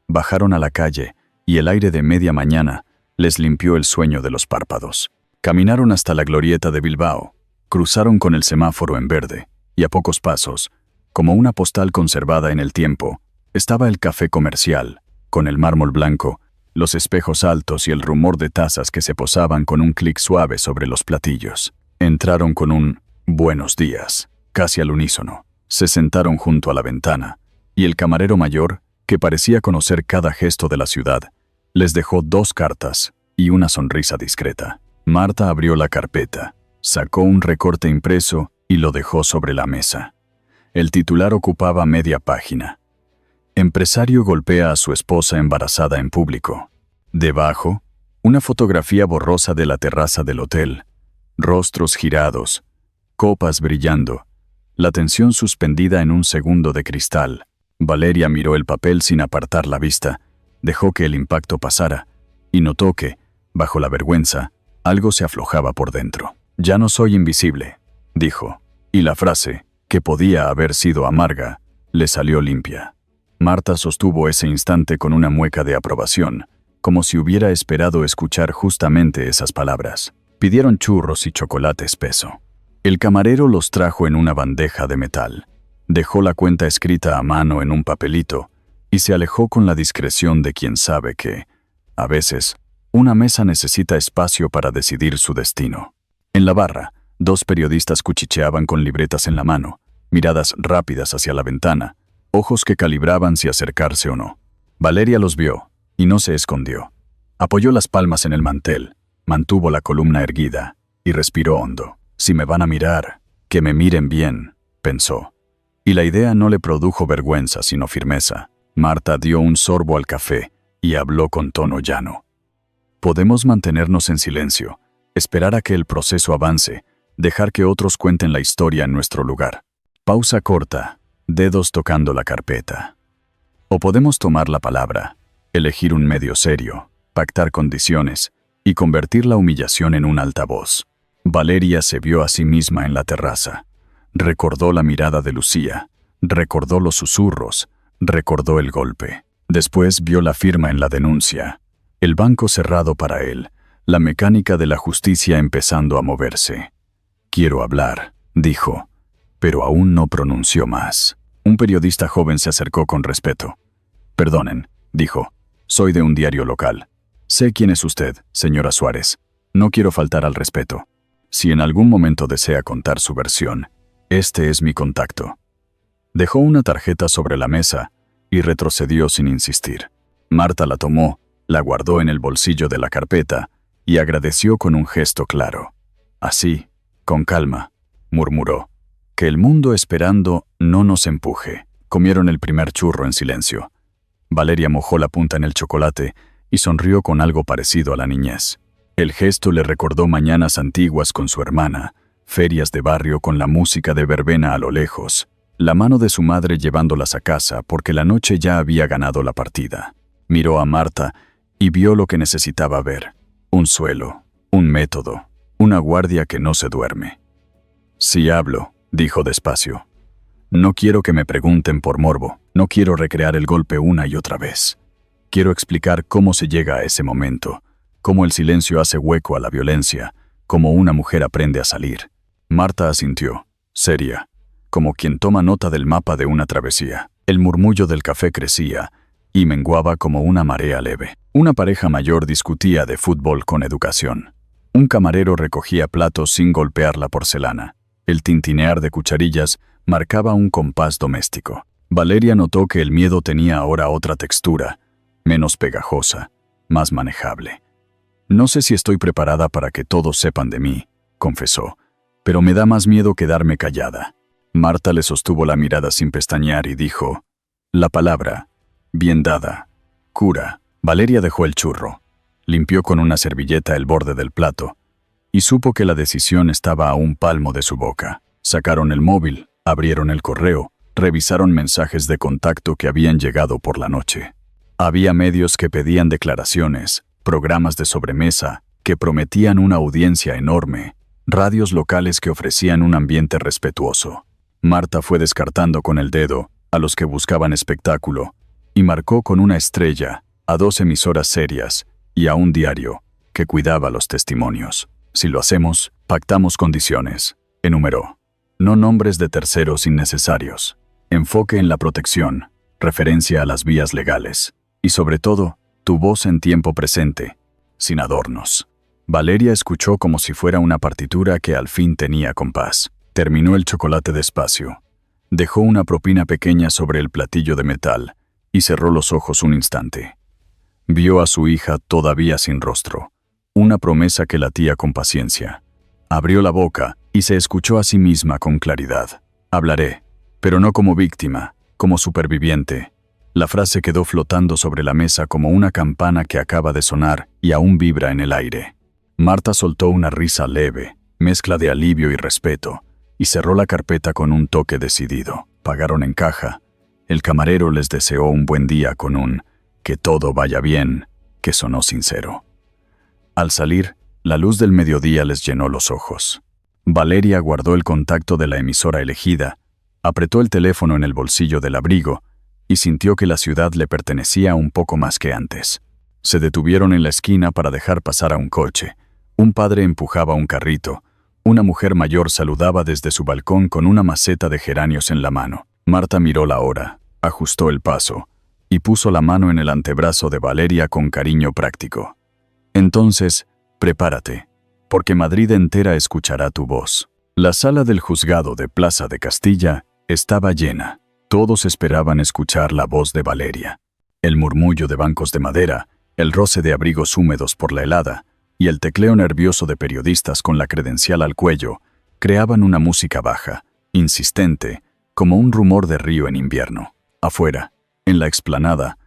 Bajaron a la calle y el aire de media mañana les limpió el sueño de los párpados. Caminaron hasta la glorieta de Bilbao, cruzaron con el semáforo en verde y a pocos pasos, como una postal conservada en el tiempo, estaba el café comercial, con el mármol blanco, los espejos altos y el rumor de tazas que se posaban con un clic suave sobre los platillos. Entraron con un Buenos días, casi al unísono. Se sentaron junto a la ventana, y el camarero mayor, que parecía conocer cada gesto de la ciudad, les dejó 2 cartas y una sonrisa discreta. Marta abrió la carpeta, sacó un recorte impreso y lo dejó sobre la mesa. El titular ocupaba media página. Empresario golpea a su esposa embarazada en público. Debajo, una fotografía borrosa de la terraza del hotel. Rostros girados, copas brillando, la tensión suspendida en un segundo de cristal. Valeria miró el papel sin apartar la vista, dejó que el impacto pasara, y notó que, bajo la vergüenza, algo se aflojaba por dentro. «Ya no soy invisible», dijo, y la frase, que podía haber sido amarga, le salió limpia. Marta sostuvo ese instante con una mueca de aprobación, como si hubiera esperado escuchar justamente esas palabras. Pidieron churros y chocolate espeso. El camarero los trajo en una bandeja de metal. Dejó la cuenta escrita a mano en un papelito y se alejó con la discreción de quien sabe que, a veces, una mesa necesita espacio para decidir su destino. En la barra, 2 periodistas cuchicheaban con libretas en la mano, miradas rápidas hacia la ventana, ojos que calibraban si acercarse o no. Valeria los vio y no se escondió. Apoyó las palmas en el mantel, mantuvo la columna erguida y respiró hondo. «Si me van a mirar, que me miren bien», pensó. Y la idea no le produjo vergüenza, sino firmeza. Marta dio un sorbo al café y habló con tono llano. «Podemos mantenernos en silencio, esperar a que el proceso avance, dejar que otros cuenten la historia en nuestro lugar». Pausa corta, dedos tocando la carpeta. O podemos tomar la palabra, elegir un medio serio, pactar condiciones y convertir la humillación en un altavoz. Valeria se vio a sí misma en la terraza. Recordó la mirada de Lucía, recordó los susurros, recordó el golpe. Después vio la firma en la denuncia, el banco cerrado para él, la mecánica de la justicia empezando a moverse. «Quiero hablar», dijo, pero aún no pronunció más. Un periodista joven se acercó con respeto. «Perdonen», dijo, «soy de un diario local. Sé quién es usted, señora Suárez. No quiero faltar al respeto. Si en algún momento desea contar su versión, este es mi contacto». Dejó una tarjeta sobre la mesa y retrocedió sin insistir. Marta la tomó, la guardó en el bolsillo de la carpeta y agradeció con un gesto claro. «Así, con calma», murmuró, «que el mundo esperando no nos empuje». Comieron el primer churro en silencio. Valeria mojó la punta en el chocolate y sonrió con algo parecido a la niñez. El gesto le recordó mañanas antiguas con su hermana, ferias de barrio con la música de verbena a lo lejos, la mano de su madre llevándolas a casa porque la noche ya había ganado la partida. Miró a Marta y vio lo que necesitaba ver: un suelo, un método, una guardia que no se duerme. «Sí hablo», dijo despacio. «No quiero que me pregunten por morbo, no quiero recrear el golpe una y otra vez. Quiero explicar cómo se llega a ese momento, cómo el silencio hace hueco a la violencia, cómo una mujer aprende a salir». Marta asintió, seria, como quien toma nota del mapa de una travesía. El murmullo del café crecía y menguaba como una marea leve. Una pareja mayor discutía de fútbol con educación. Un camarero recogía platos sin golpear la porcelana. El tintinear de cucharillas marcaba un compás doméstico. Valeria notó que el miedo tenía ahora otra textura, menos pegajosa, más manejable. «No sé si estoy preparada para que todos sepan de mí», confesó, «pero me da más miedo quedarme callada». Marta le sostuvo la mirada sin pestañear y dijo: «La palabra, bien dada, cura». Valeria dejó el churro, limpió con una servilleta el borde del plato y supo que la decisión estaba a un palmo de su boca. Sacaron el móvil, abrieron el correo, revisaron mensajes de contacto que habían llegado por la noche. Había medios que pedían declaraciones, programas de sobremesa que prometían una audiencia enorme, radios locales que ofrecían un ambiente respetuoso. Marta fue descartando con el dedo a los que buscaban espectáculo y marcó con una estrella a 2 emisoras serias y a un diario que cuidaba los testimonios. «Si lo hacemos, pactamos condiciones», enumeró. «No nombres de terceros innecesarios. Enfoque en la protección, referencia a las vías legales. Y sobre todo, tu voz en tiempo presente, sin adornos». Valeria escuchó como si fuera una partitura que al fin tenía compás. Terminó el chocolate despacio. Dejó una propina pequeña sobre el platillo de metal y cerró los ojos un instante. Vio a su hija todavía sin rostro, una promesa que latía con paciencia. Abrió la boca y se escuchó a sí misma con claridad. Hablaré, pero no como víctima, como superviviente. La frase quedó flotando sobre la mesa como una campana que acaba de sonar y aún vibra en el aire. Marta soltó una risa leve, mezcla de alivio y respeto, y cerró la carpeta con un toque decidido. Pagaron en caja. El camarero les deseó un buen día con un «que todo vaya bien», que sonó sincero. Al salir, la luz del mediodía les llenó los ojos. Valeria guardó el contacto de la emisora elegida, apretó el teléfono en el bolsillo del abrigo y sintió que la ciudad le pertenecía un poco más que antes. Se detuvieron en la esquina para dejar pasar a un coche. Un padre empujaba un carrito. Una mujer mayor saludaba desde su balcón con una maceta de geranios en la mano. Marta miró la hora, ajustó el paso y puso la mano en el antebrazo de Valeria con cariño práctico. Entonces, prepárate, porque Madrid entera escuchará tu voz. La sala del juzgado de Plaza de Castilla estaba llena. Todos esperaban escuchar la voz de Valeria. El murmullo de bancos de madera, el roce de abrigos húmedos por la helada y el tecleo nervioso de periodistas con la credencial al cuello creaban una música baja, insistente, como un rumor de río en invierno. Afuera, en la explanada,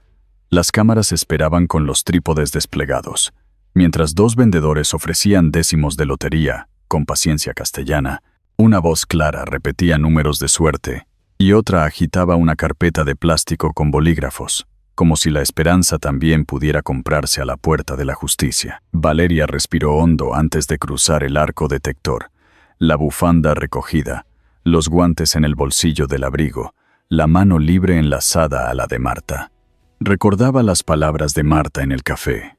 las cámaras esperaban con los trípodes desplegados, mientras dos vendedores ofrecían décimos de lotería, con paciencia castellana. Una voz clara repetía números de suerte y otra agitaba una carpeta de plástico con bolígrafos, como si la esperanza también pudiera comprarse a la puerta de la justicia. Valeria respiró hondo antes de cruzar el arco detector, la bufanda recogida, los guantes en el bolsillo del abrigo, la mano libre enlazada a la de Marta. Recordaba las palabras de Marta en el café.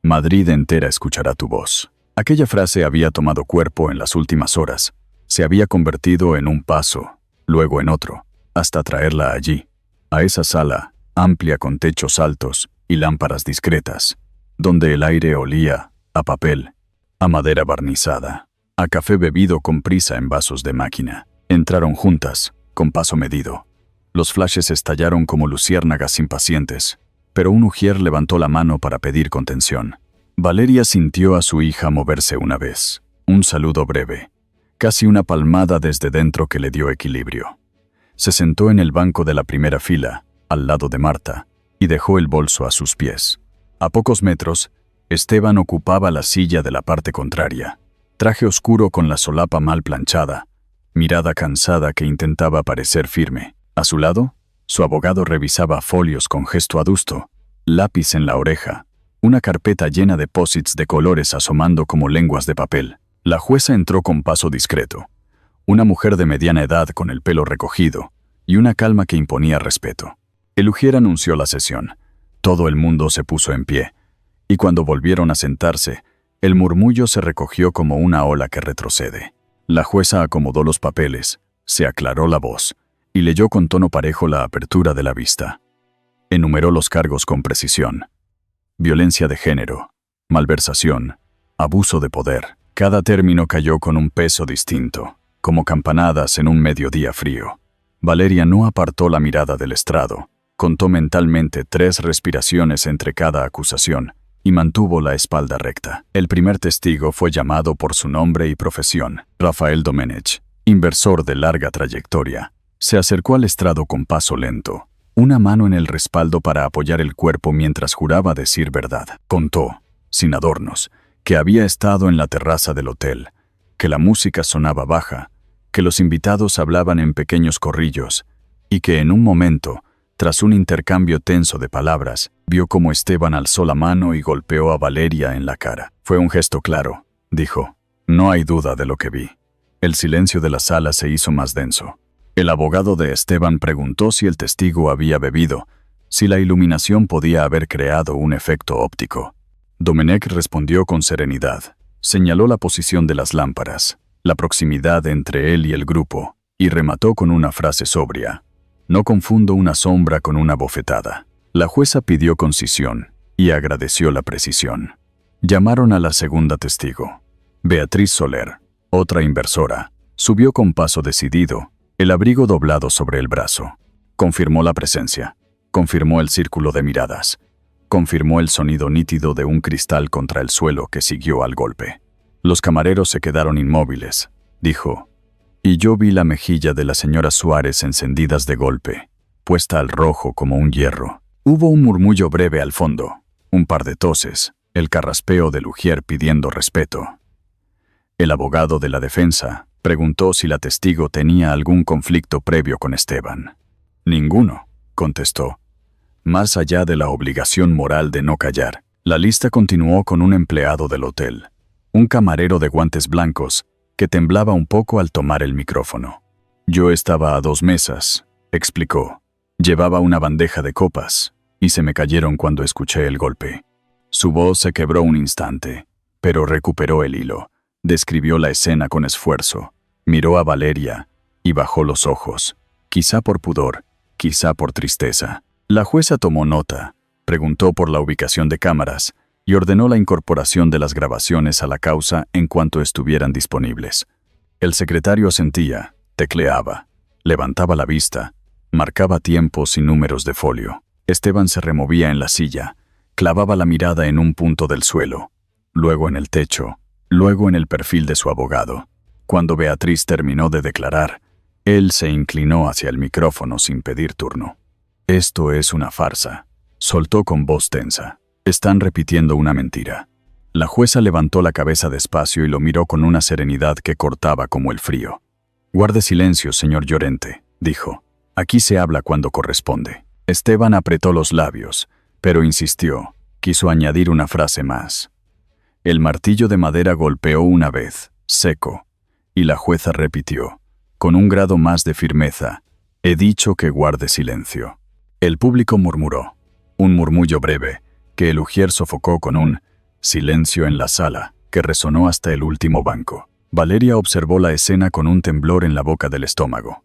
Madrid entera escuchará tu voz. Aquella frase había tomado cuerpo en las últimas horas. Se había convertido en un paso, luego en otro, hasta traerla allí, a esa sala, amplia con techos altos y lámparas discretas, donde el aire olía a papel, a madera barnizada, a café bebido con prisa en vasos de máquina. Entraron juntas, con paso medido. Los flashes estallaron como luciérnagas impacientes, pero un ujier levantó la mano para pedir contención. Valeria sintió a su hija moverse una vez, un saludo breve, casi una palmada desde dentro que le dio equilibrio. Se sentó en el banco de la primera fila, al lado de Marta, y dejó el bolso a sus pies. A pocos metros, Esteban ocupaba la silla de la parte contraria, traje oscuro con la solapa mal planchada, mirada cansada que intentaba parecer firme. A su lado, su abogado revisaba folios con gesto adusto, lápiz en la oreja, una carpeta llena de posits de colores asomando como lenguas de papel. La jueza entró con paso discreto, una mujer de mediana edad con el pelo recogido y una calma que imponía respeto. El ujier anunció la sesión. Todo el mundo se puso en pie, y cuando volvieron a sentarse, el murmullo se recogió como una ola que retrocede. La jueza acomodó los papeles, se aclaró la voz y leyó con tono parejo la apertura de la vista. Enumeró los cargos con precisión. Violencia de género, malversación, abuso de poder. Cada término cayó con un peso distinto, como campanadas en un mediodía frío. Valeria no apartó la mirada del estrado, contó mentalmente 3 respiraciones entre cada acusación y mantuvo la espalda recta. El primer testigo fue llamado por su nombre y profesión, Rafael Domenech, inversor de larga trayectoria. Se acercó al estrado con paso lento, una mano en el respaldo para apoyar el cuerpo mientras juraba decir verdad. Contó, sin adornos, que había estado en la terraza del hotel, que la música sonaba baja, que los invitados hablaban en pequeños corrillos, y que en un momento, tras un intercambio tenso de palabras, vio cómo Esteban alzó la mano y golpeó a Valeria en la cara. Fue un gesto claro, dijo. No hay duda de lo que vi. El silencio de la sala se hizo más denso. El abogado de Esteban preguntó si el testigo había bebido, si la iluminación podía haber creado un efecto óptico. Domenech respondió con serenidad. Señaló la posición de las lámparas, la proximidad entre él y el grupo, y remató con una frase sobria. No confundo una sombra con una bofetada. La jueza pidió concisión y agradeció la precisión. Llamaron a la segunda testigo, Beatriz Soler, otra inversora, Subió con paso decidido, el abrigo doblado sobre el brazo. Confirmó la presencia. Confirmó el círculo de miradas. Confirmó el sonido nítido de un cristal contra el suelo que siguió al golpe. Los camareros se quedaron inmóviles, dijo. Y yo vi la mejilla de la señora Suárez encendidas de golpe, puesta al rojo como un hierro. Hubo un murmullo breve al fondo, un par de toses, el carraspeo de Lugier pidiendo respeto. El abogado de la defensa preguntó si la testigo tenía algún conflicto previo con Esteban. Ninguno, contestó. Más allá de la obligación moral de no callar, la lista continuó con un empleado del hotel, un camarero de guantes blancos, que temblaba un poco al tomar el micrófono. Yo estaba a 2 mesas, explicó. Llevaba una bandeja de copas, y se me cayeron cuando escuché el golpe. Su voz se quebró un instante, pero recuperó el hilo. Describió la escena con esfuerzo, miró a Valeria, y bajó los ojos, quizá por pudor, quizá por tristeza. La jueza tomó nota, preguntó por la ubicación de cámaras, y ordenó la incorporación de las grabaciones a la causa en cuanto estuvieran disponibles. El secretario asentía, tecleaba, levantaba la vista, marcaba tiempos y números de folio. Esteban se removía en la silla, clavaba la mirada en un punto del suelo, luego en el techo, luego en el perfil de su abogado. Cuando Beatriz terminó de declarar, él se inclinó hacia el micrófono sin pedir turno. Esto es una farsa, soltó con voz tensa. Están repitiendo una mentira. La jueza levantó la cabeza despacio y lo miró con una serenidad que cortaba como el frío. Guarde silencio, señor Llorente, dijo. Aquí se habla cuando corresponde. Esteban apretó los labios, pero insistió. Quiso añadir una frase más. El martillo de madera golpeó una vez, seco, y la jueza repitió, con un grado más de firmeza, he dicho que guarde silencio. El público murmuró, un murmullo breve, que el ujier sofocó con un silencio en la sala, que resonó hasta el último banco. Valeria observó la escena con un temblor en la boca del estómago.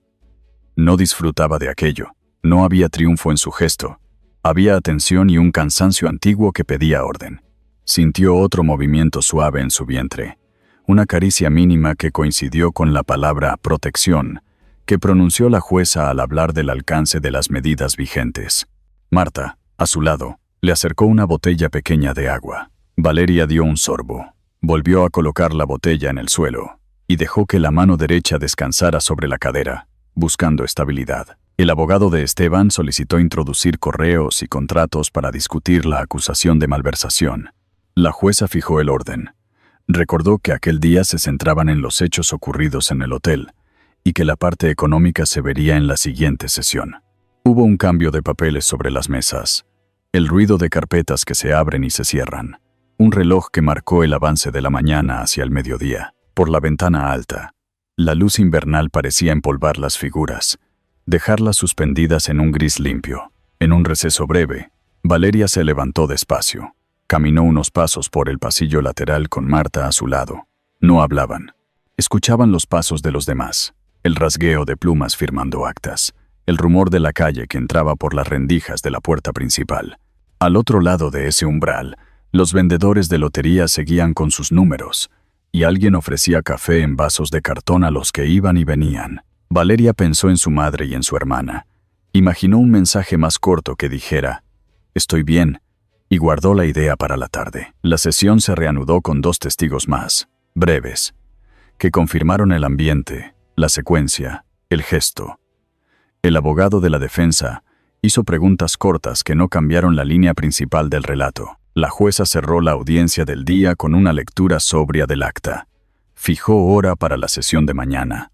No disfrutaba de aquello, no había triunfo en su gesto, había atención y un cansancio antiguo que pedía orden. Sintió otro movimiento suave en su vientre, una caricia mínima que coincidió con la palabra protección, que pronunció la jueza al hablar del alcance de las medidas vigentes. Marta, a su lado, le acercó una botella pequeña de agua. Valeria dio un sorbo, volvió a colocar la botella en el suelo, y dejó que la mano derecha descansara sobre la cadera, buscando estabilidad. El abogado de Esteban solicitó introducir correos y contratos para discutir la acusación de malversación. La jueza fijó el orden. Recordó que aquel día se centraban en los hechos ocurridos en el hotel, y que la parte económica se vería en la siguiente sesión. Hubo un cambio de papeles sobre las mesas, el ruido de carpetas que se abren y se cierran, un reloj que marcó el avance de la mañana hacia el mediodía. Por la ventana alta, la luz invernal parecía empolvar las figuras, dejarlas suspendidas en un gris limpio. En un receso breve, Valeria se levantó despacio. Caminó unos pasos por el pasillo lateral con Marta a su lado. No hablaban. Escuchaban los pasos de los demás, el rasgueo de plumas firmando actas, el rumor de la calle que entraba por las rendijas de la puerta principal. Al otro lado de ese umbral, los vendedores de lotería seguían con sus números, y alguien ofrecía café en vasos de cartón a los que iban y venían. Valeria pensó en su madre y en su hermana. Imaginó un mensaje más corto que dijera, «Estoy bien», y guardó la idea para la tarde. La sesión se reanudó con 2 testigos más, breves, que confirmaron el ambiente, la secuencia, el gesto. El abogado de la defensa hizo preguntas cortas que no cambiaron la línea principal del relato. La jueza cerró la audiencia del día con una lectura sobria del acta. Fijó hora para la sesión de mañana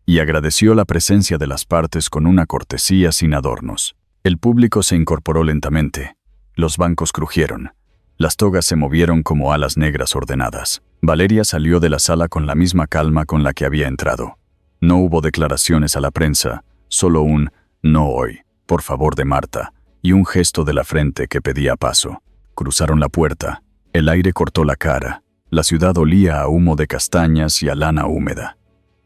y agradeció la presencia de las partes con una cortesía sin adornos. El público se incorporó lentamente. Los bancos crujieron. Las togas se movieron como alas negras ordenadas. Valeria salió de la sala con la misma calma con la que había entrado. No hubo declaraciones a la prensa, solo un «no hoy, por favor» de Marta, y un gesto de la frente que pedía paso. Cruzaron la puerta. El aire cortó la cara. La ciudad olía a humo de castañas y a lana húmeda.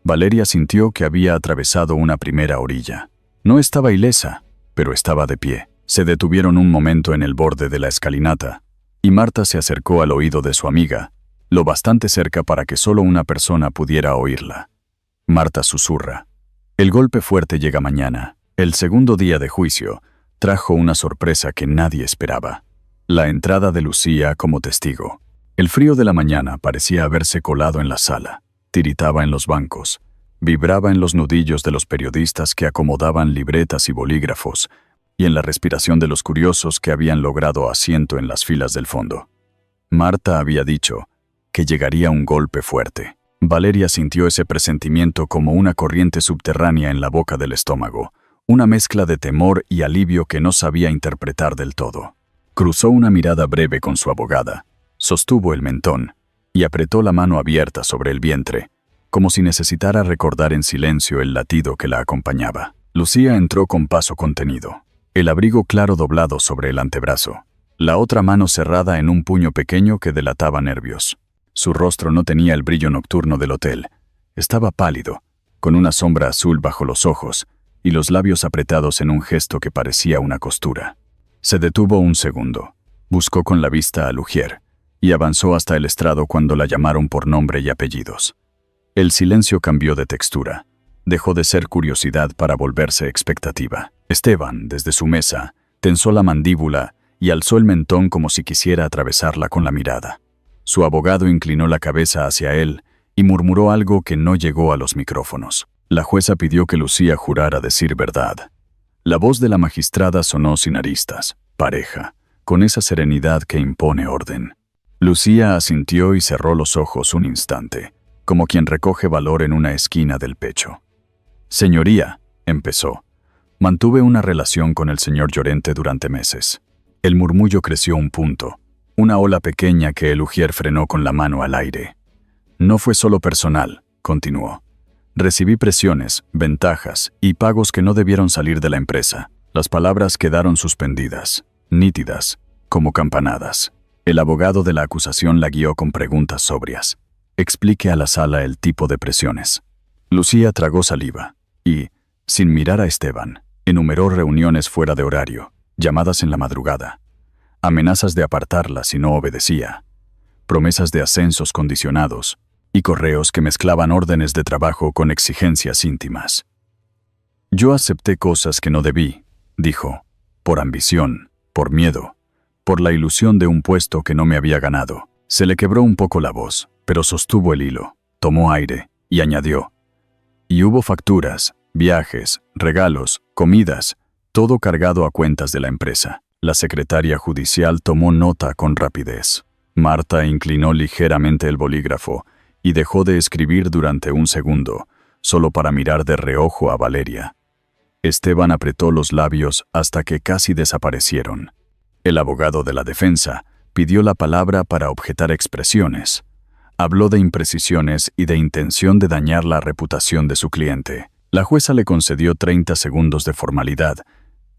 Valeria sintió que había atravesado una primera orilla. No estaba ilesa, pero estaba de pie. Se detuvieron un momento en el borde de la escalinata, y Marta se acercó al oído de su amiga, lo bastante cerca para que solo una persona pudiera oírla. Marta susurra. El golpe fuerte llega mañana. El segundo día de juicio trajo una sorpresa que nadie esperaba. La entrada de Lucía como testigo. El frío de la mañana parecía haberse colado en la sala. Tiritaba en los bancos. Vibraba en los nudillos de los periodistas que acomodaban libretas y bolígrafos, y en la respiración de los curiosos que habían logrado asiento en las filas del fondo. Marta había dicho que llegaría un golpe fuerte. Valeria sintió ese presentimiento como una corriente subterránea en la boca del estómago, una mezcla de temor y alivio que no sabía interpretar del todo. Cruzó una mirada breve con su abogada, sostuvo el mentón y apretó la mano abierta sobre el vientre, como si necesitara recordar en silencio el latido que la acompañaba. Lucía entró con paso contenido, el abrigo claro doblado sobre el antebrazo, la otra mano cerrada en un puño pequeño que delataba nervios. Su rostro no tenía el brillo nocturno del hotel. Estaba pálido, con una sombra azul bajo los ojos y los labios apretados en un gesto que parecía una costura. Se detuvo un segundo, buscó con la vista a Lugier y avanzó hasta el estrado cuando la llamaron por nombre y apellidos. El silencio cambió de textura. Dejó de ser curiosidad para volverse expectativa. Esteban, desde su mesa, tensó la mandíbula y alzó el mentón como si quisiera atravesarla con la mirada. Su abogado inclinó la cabeza hacia él y murmuró algo que no llegó a los micrófonos. La jueza pidió que Lucía jurara decir verdad. La voz de la magistrada sonó sin aristas, pareja, con esa serenidad que impone orden. Lucía asintió y cerró los ojos un instante, como quien recoge valor en una esquina del pecho. Señoría, empezó. Mantuve una relación con el señor Llorente durante meses. El murmullo creció un punto, una ola pequeña que el ujier frenó con la mano al aire. No fue solo personal, continuó. Recibí presiones, ventajas y pagos que no debieron salir de la empresa. Las palabras quedaron suspendidas, nítidas, como campanadas. El abogado de la acusación la guió con preguntas sobrias. Explique a la sala el tipo de presiones. Lucía tragó saliva y, sin mirar a Esteban, enumeró reuniones fuera de horario, llamadas en la madrugada, amenazas de apartarla si no obedecía, promesas de ascensos condicionados y correos que mezclaban órdenes de trabajo con exigencias íntimas. Yo acepté cosas que no debí, dijo, por ambición, por miedo, por la ilusión de un puesto que no me había ganado. Se le quebró un poco la voz, pero sostuvo el hilo, tomó aire y añadió. Y hubo facturas, viajes, regalos, comidas, todo cargado a cuentas de la empresa. La secretaria judicial tomó nota con rapidez. Marta inclinó ligeramente el bolígrafo y dejó de escribir durante un segundo, solo para mirar de reojo a Valeria. Esteban apretó los labios hasta que casi desaparecieron. El abogado de la defensa pidió la palabra para objetar expresiones. Habló de imprecisiones y de intención de dañar la reputación de su cliente. La jueza le concedió 30 segundos de formalidad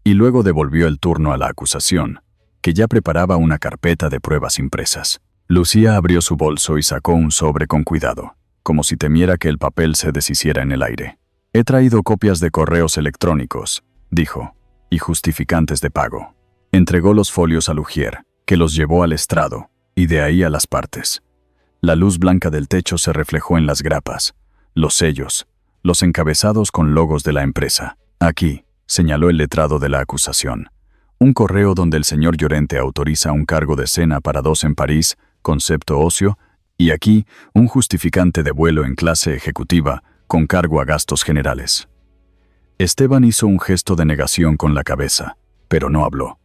y luego devolvió el turno a la acusación, que ya preparaba una carpeta de pruebas impresas. Lucía abrió su bolso y sacó un sobre con cuidado, como si temiera que el papel se deshiciera en el aire. He traído copias de correos electrónicos, dijo, y justificantes de pago. Entregó los folios a Lugier, que los llevó al estrado, y de ahí a las partes. La luz blanca del techo se reflejó en las grapas, los sellos, los encabezados con logos de la empresa. Aquí, señaló el letrado de la acusación, un correo donde el señor Llorente autoriza un cargo de cena para 2 en París, concepto ocio, y aquí un justificante de vuelo en clase ejecutiva con cargo a gastos generales. Esteban hizo un gesto de negación con la cabeza, pero no habló.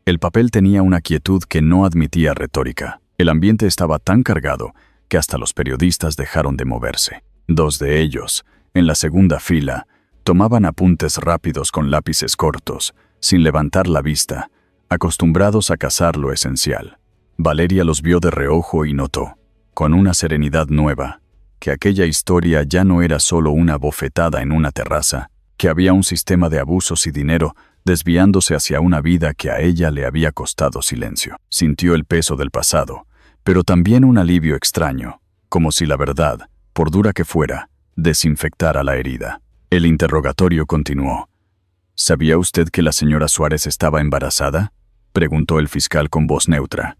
El papel tenía una quietud que no admitía retórica. El ambiente estaba tan cargado que hasta los periodistas dejaron de moverse. 2 de ellos, en la segunda fila, tomaban apuntes rápidos con lápices cortos, sin levantar la vista, acostumbrados a cazar lo esencial. Valeria los vio de reojo y notó, con una serenidad nueva, que aquella historia ya no era solo una bofetada en una terraza, que había un sistema de abusos y dinero desviándose hacia una vida que a ella le había costado silencio. Sintió el peso del pasado, pero también un alivio extraño, como si la verdad, por dura que fuera, desinfectara la herida. El interrogatorio continuó. ¿Sabía usted que la señora Suárez estaba embarazada?, preguntó el fiscal con voz neutra.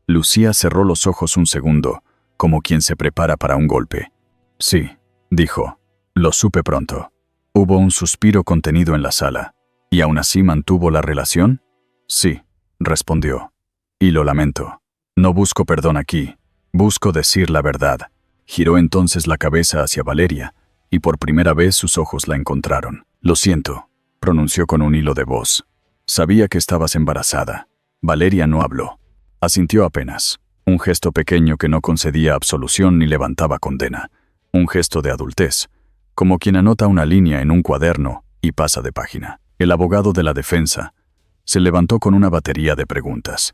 Lucía cerró los ojos un segundo, como quien se prepara para un golpe. Sí, dijo. Lo supe pronto. Hubo un suspiro contenido en la sala. ¿Y aún así mantuvo la relación? Sí, respondió. Y lo lamento. No busco perdón aquí. Busco decir la verdad. Giró entonces la cabeza hacia Valeria, y por primera vez sus ojos la encontraron. Lo siento, pronunció con un hilo de voz. Sabía que estabas embarazada. Valeria no habló. Asintió apenas. Un gesto pequeño que no concedía absolución ni levantaba condena. Un gesto de adultez, como quien anota una línea en un cuaderno y pasa de página. El abogado de la defensa se levantó con una batería de preguntas.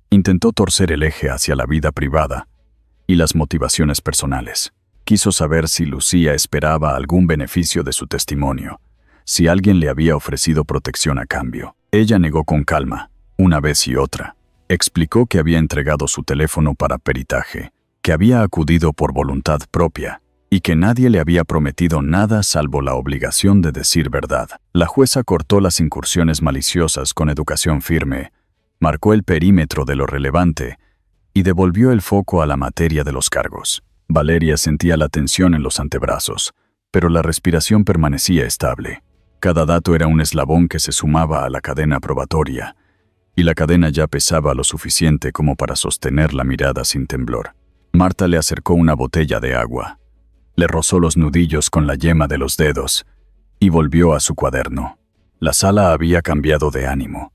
Intentó torcer el eje hacia la vida privada y las motivaciones personales. Quiso saber si Lucía esperaba algún beneficio de su testimonio, si alguien le había ofrecido protección a cambio. Ella negó con calma, una vez y otra. Explicó que había entregado su teléfono para peritaje, que había acudido por voluntad propia y que nadie le había prometido nada salvo la obligación de decir verdad. La jueza cortó las incursiones maliciosas con educación firme, marcó el perímetro de lo relevante y devolvió el foco a la materia de los cargos. Valeria sentía la tensión en los antebrazos, pero la respiración permanecía estable. Cada dato era un eslabón que se sumaba a la cadena probatoria, y la cadena ya pesaba lo suficiente como para sostener la mirada sin temblor. Marta le acercó una botella de agua, le rozó los nudillos con la yema de los dedos y volvió a su cuaderno. La sala había cambiado de ánimo.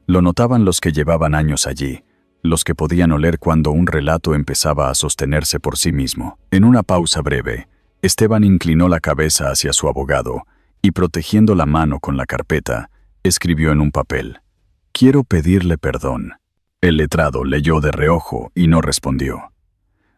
Lo notaban los que llevaban años allí, los que podían oler cuando un relato empezaba a sostenerse por sí mismo. En una pausa breve, Esteban inclinó la cabeza hacia su abogado y, protegiendo la mano con la carpeta, escribió en un papel: «Quiero pedirle perdón». El letrado leyó de reojo y no respondió.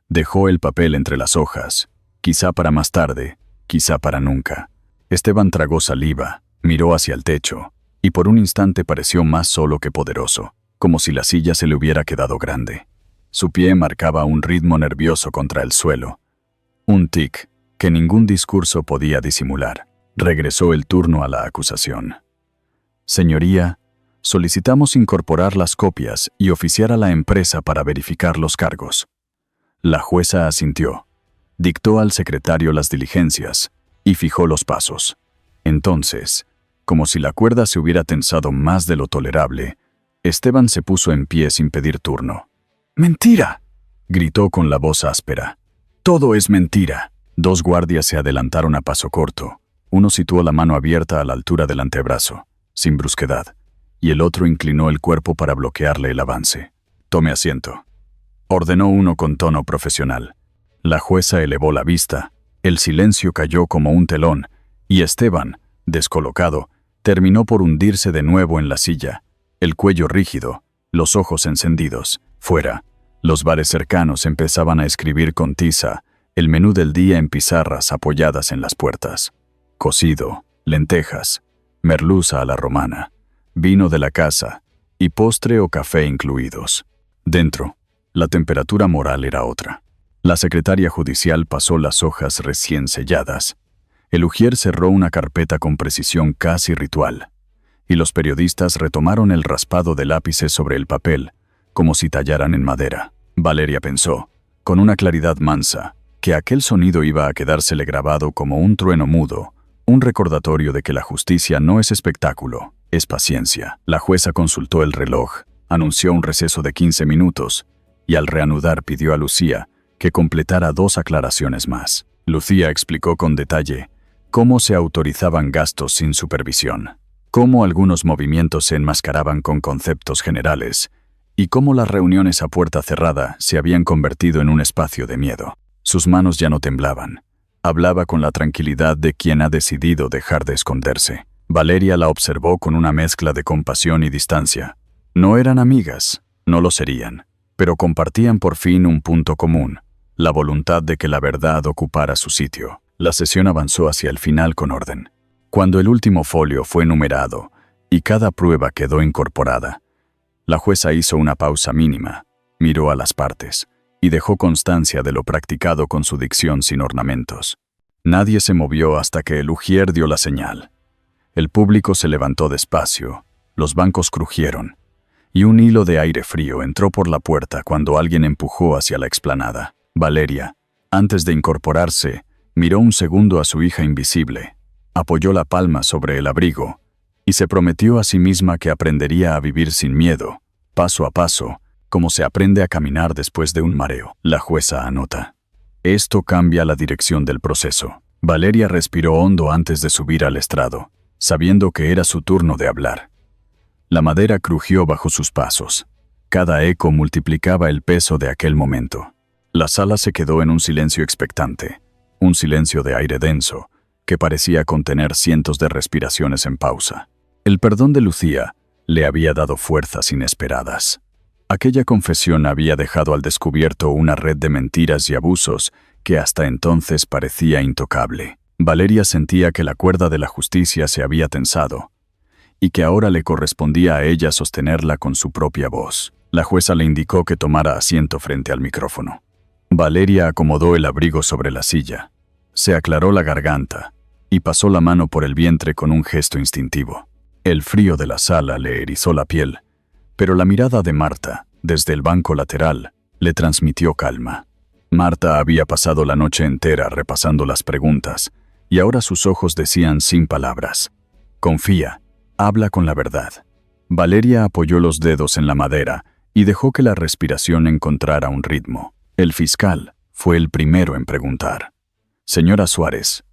Dejó el papel entre las hojas, quizá para más tarde, quizá para nunca. Esteban tragó saliva, miró hacia el techo, y por un instante pareció más solo que poderoso, como si la silla se le hubiera quedado grande. Su pie marcaba un ritmo nervioso contra el suelo, un tic que ningún discurso podía disimular. Regresó el turno a la acusación. «Señoría, solicitamos incorporar las copias y oficiar a la empresa para verificar los cargos». La jueza asintió, dictó al secretario las diligencias y fijó los pasos. Entonces, como si la cuerda se hubiera tensado más de lo tolerable, Esteban se puso en pie sin pedir turno. «¡Mentira!», gritó con la voz áspera. «Todo es mentira». Dos guardias se adelantaron a paso corto. Uno situó la mano abierta a la altura del antebrazo, sin brusquedad, y el otro inclinó el cuerpo para bloquearle el avance. «Tome asiento», ordenó uno con tono profesional. La jueza elevó la vista, el silencio cayó como un telón, y Esteban, descolocado, terminó por hundirse de nuevo en la silla, el cuello rígido, los ojos encendidos. Fuera, los bares cercanos empezaban a escribir con tiza el menú del día en pizarras apoyadas en las puertas. Cocido, lentejas, merluza a la romana, vino de la casa y postre o café incluidos. Dentro, la temperatura moral era otra. La secretaria judicial pasó las hojas recién selladas. El ujier cerró una carpeta con precisión casi ritual, y los periodistas retomaron el raspado de lápices sobre el papel, como si tallaran en madera. Valeria pensó, con una claridad mansa, que aquel sonido iba a quedársele grabado como un trueno mudo, un recordatorio de que la justicia no es espectáculo, es paciencia. La jueza consultó el reloj, anunció un receso de 15 minutos, y al reanudar pidió a Lucía que completara 2 aclaraciones más. Lucía explicó con detalle cómo se autorizaban gastos sin supervisión, cómo algunos movimientos se enmascaraban con conceptos generales, y cómo las reuniones a puerta cerrada se habían convertido en un espacio de miedo. Sus manos ya no temblaban. Hablaba con la tranquilidad de quien ha decidido dejar de esconderse. Valeria la observó con una mezcla de compasión y distancia. No eran amigas, no lo serían, pero compartían por fin un punto común, la voluntad de que la verdad ocupara su sitio. La sesión avanzó hacia el final con orden. Cuando el último folio fue numerado y cada prueba quedó incorporada, la jueza hizo una pausa mínima, miró a las partes y dejó constancia de lo practicado con su dicción sin ornamentos. Nadie se movió hasta que el ujier dio la señal. El público se levantó despacio, los bancos crujieron, y un hilo de aire frío entró por la puerta cuando alguien empujó hacia la explanada. Valeria, antes de incorporarse, Miró un segundo a su hija invisible, apoyó la palma sobre el abrigo y se prometió a sí misma que aprendería a vivir sin miedo, paso a paso, como se aprende a caminar después de un mareo. La jueza anota. Esto cambia la dirección del proceso. Valeria respiró hondo antes de subir al estrado, sabiendo que era su turno de hablar. La madera crujió bajo sus pasos. Cada eco multiplicaba el peso de aquel momento. La sala se quedó en un silencio expectante, un silencio de aire denso, que parecía contener cientos de respiraciones en pausa. El perdón de Lucía le había dado fuerzas inesperadas. Aquella confesión había dejado al descubierto una red de mentiras y abusos que hasta entonces parecía intocable. Valeria sentía que la cuerda de la justicia se había tensado y que ahora le correspondía a ella sostenerla con su propia voz. La jueza le indicó que tomara asiento frente al micrófono. Valeria acomodó el abrigo sobre la silla, se aclaró la garganta y pasó la mano por el vientre con un gesto instintivo. El frío de la sala le erizó la piel, pero la mirada de Marta, desde el banco lateral, le transmitió calma. Marta había pasado la noche entera repasando las preguntas, y ahora sus ojos decían sin palabras: confía, habla con la verdad. Valeria apoyó los dedos en la madera y dejó que la respiración encontrara un ritmo. El fiscal fue el primero en preguntar: Señora Suárez,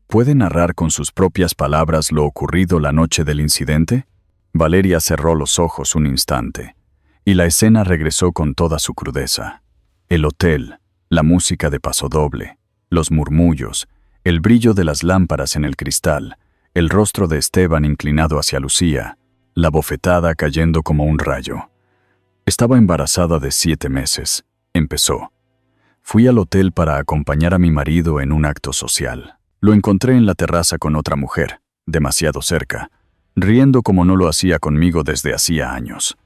¿puede narrar con sus propias palabras lo ocurrido la noche del incidente? Valeria cerró los ojos un instante, y la escena regresó con toda su crudeza. El hotel, la música de pasodoble, los murmullos, el brillo de las lámparas en el cristal, el rostro de Esteban inclinado hacia Lucía, la bofetada cayendo como un rayo. Estaba embarazada de 7 meses, empezó. Fui al hotel para acompañar a mi marido en un acto social. Lo encontré en la terraza con otra mujer, demasiado cerca, riendo como no lo hacía conmigo desde hacía años.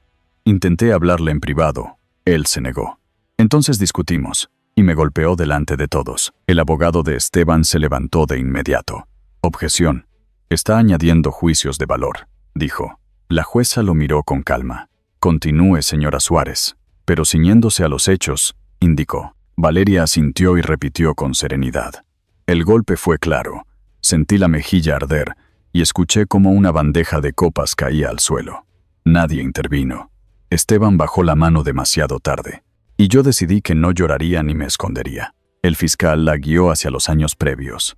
Intenté hablarle en privado, él se negó. Entonces discutimos, y me golpeó delante de todos. El abogado de Esteban se levantó de inmediato. Objeción. Está añadiendo juicios de valor, dijo. La jueza lo miró con calma. Continúe, señora Suárez. Pero ciñéndose a los hechos, indicó. Valeria asintió y repitió con serenidad. El golpe fue claro. Sentí la mejilla arder y escuché cómo una bandeja de copas caía al suelo. Nadie intervino. Esteban bajó la mano demasiado tarde, y yo decidí que no lloraría ni me escondería. El fiscal la guió hacia los años previos.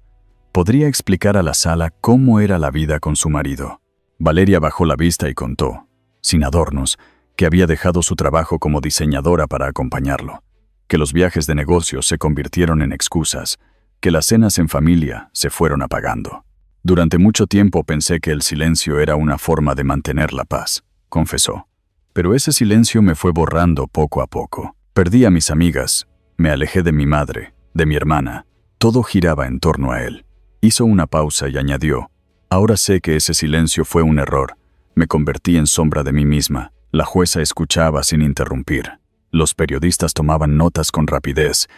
Podría explicar a la sala cómo era la vida con su marido. Valeria bajó la vista y contó, sin adornos, que había dejado su trabajo como diseñadora para acompañarlo, que los viajes de negocios se convirtieron en excusas, que las cenas en familia se fueron apagando. Durante mucho tiempo pensé que el silencio era una forma de mantener la paz, confesó. Pero ese silencio me fue borrando poco a poco. Perdí a mis amigas, me alejé de mi madre, de mi hermana. Todo giraba en torno a él. Hizo una pausa y añadió: ahora sé que ese silencio fue un error. Me convertí en sombra de mí misma. La jueza escuchaba sin interrumpir. Los periodistas tomaban notas con rapidez.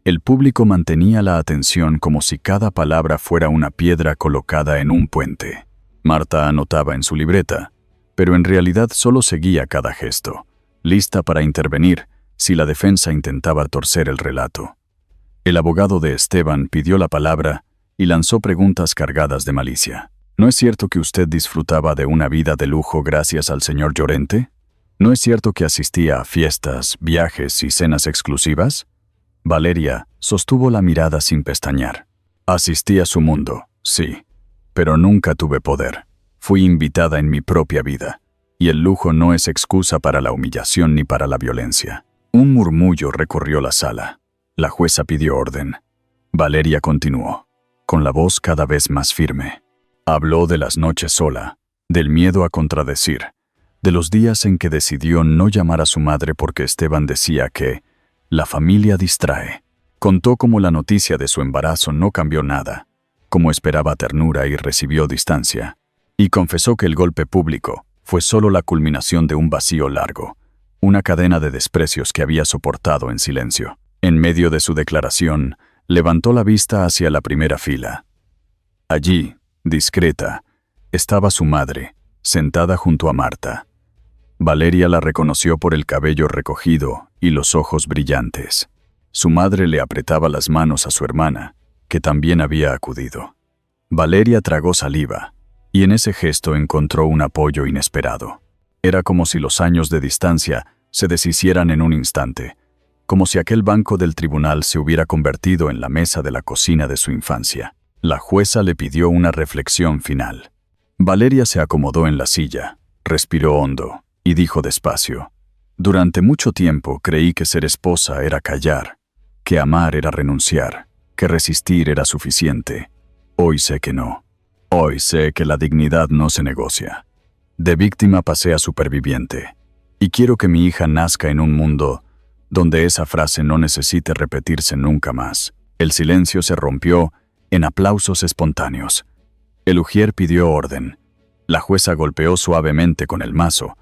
El público mantenía la atención como si cada palabra fuera una piedra colocada en un puente. Marta anotaba en su libreta, pero en realidad solo seguía cada gesto, lista para intervenir si la defensa intentaba torcer el relato. El abogado de Esteban pidió la palabra y lanzó preguntas cargadas de malicia. ¿No es cierto que usted disfrutaba de una vida de lujo gracias al señor Llorente? ¿No es cierto que asistía a fiestas, viajes y cenas exclusivas? Valeria sostuvo la mirada sin pestañear. Asistí a su mundo, sí, pero nunca tuve poder. Fui invitada en mi propia vida, y el lujo no es excusa para la humillación ni para la violencia. Un murmullo recorrió la sala. La jueza pidió orden. Valeria continuó, con la voz cada vez más firme. Habló de las noches sola, del miedo a contradecir, de los días en que decidió no llamar a su madre porque Esteban decía que la familia distrae. Contó cómo la noticia de su embarazo no cambió nada, cómo esperaba ternura y recibió distancia. Y confesó que el golpe público fue solo la culminación de un vacío largo, una cadena de desprecios que había soportado en silencio. En medio de su declaración, levantó la vista hacia la primera fila. Allí, discreta, estaba su madre, sentada junto a Marta. Valeria la reconoció por el cabello recogido y los ojos brillantes. Su madre le apretaba las manos a su hermana, que también había acudido. Valeria tragó saliva, y en ese gesto encontró un apoyo inesperado. Era como si los años de distancia se deshicieran en un instante, como si aquel banco del tribunal se hubiera convertido en la mesa de la cocina de su infancia. La jueza le pidió una reflexión final. Valeria se acomodó en la silla, respiró hondo y dijo despacio: «Durante mucho tiempo creí que ser esposa era callar, que amar era renunciar, que resistir era suficiente. Hoy sé que no. Hoy sé que la dignidad no se negocia. De víctima pasé a superviviente, y quiero que mi hija nazca en un mundo donde esa frase no necesite repetirse nunca más». El silencio se rompió en aplausos espontáneos. El ujier pidió orden. La jueza golpeó suavemente con el mazo,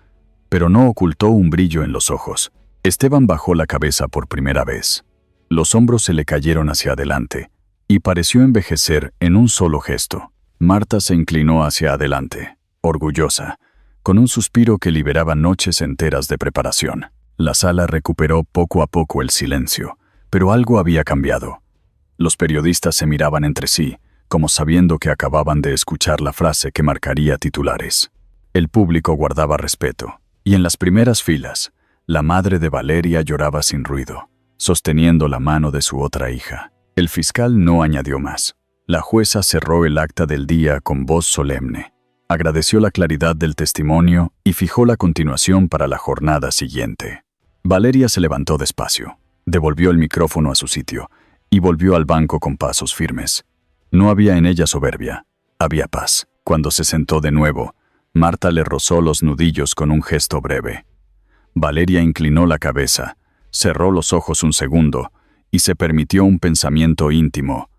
pero no ocultó un brillo en los ojos. Esteban bajó la cabeza por primera vez. Los hombros se le cayeron hacia adelante, y pareció envejecer en un solo gesto. Marta se inclinó hacia adelante, orgullosa, con un suspiro que liberaba noches enteras de preparación. La sala recuperó poco a poco el silencio, pero algo había cambiado. Los periodistas se miraban entre sí, como sabiendo que acababan de escuchar la frase que marcaría titulares. El público guardaba respeto, y en las primeras filas, la madre de Valeria lloraba sin ruido, sosteniendo la mano de su otra hija. El fiscal no añadió más. La jueza cerró el acta del día con voz solemne. Agradeció la claridad del testimonio y fijó la continuación para la jornada siguiente. Valeria se levantó despacio, devolvió el micrófono a su sitio y volvió al banco con pasos firmes. No había en ella soberbia, había paz. Cuando se sentó de nuevo, Marta le rozó los nudillos con un gesto breve. Valeria inclinó la cabeza, cerró los ojos un segundo y se permitió un pensamiento íntimo.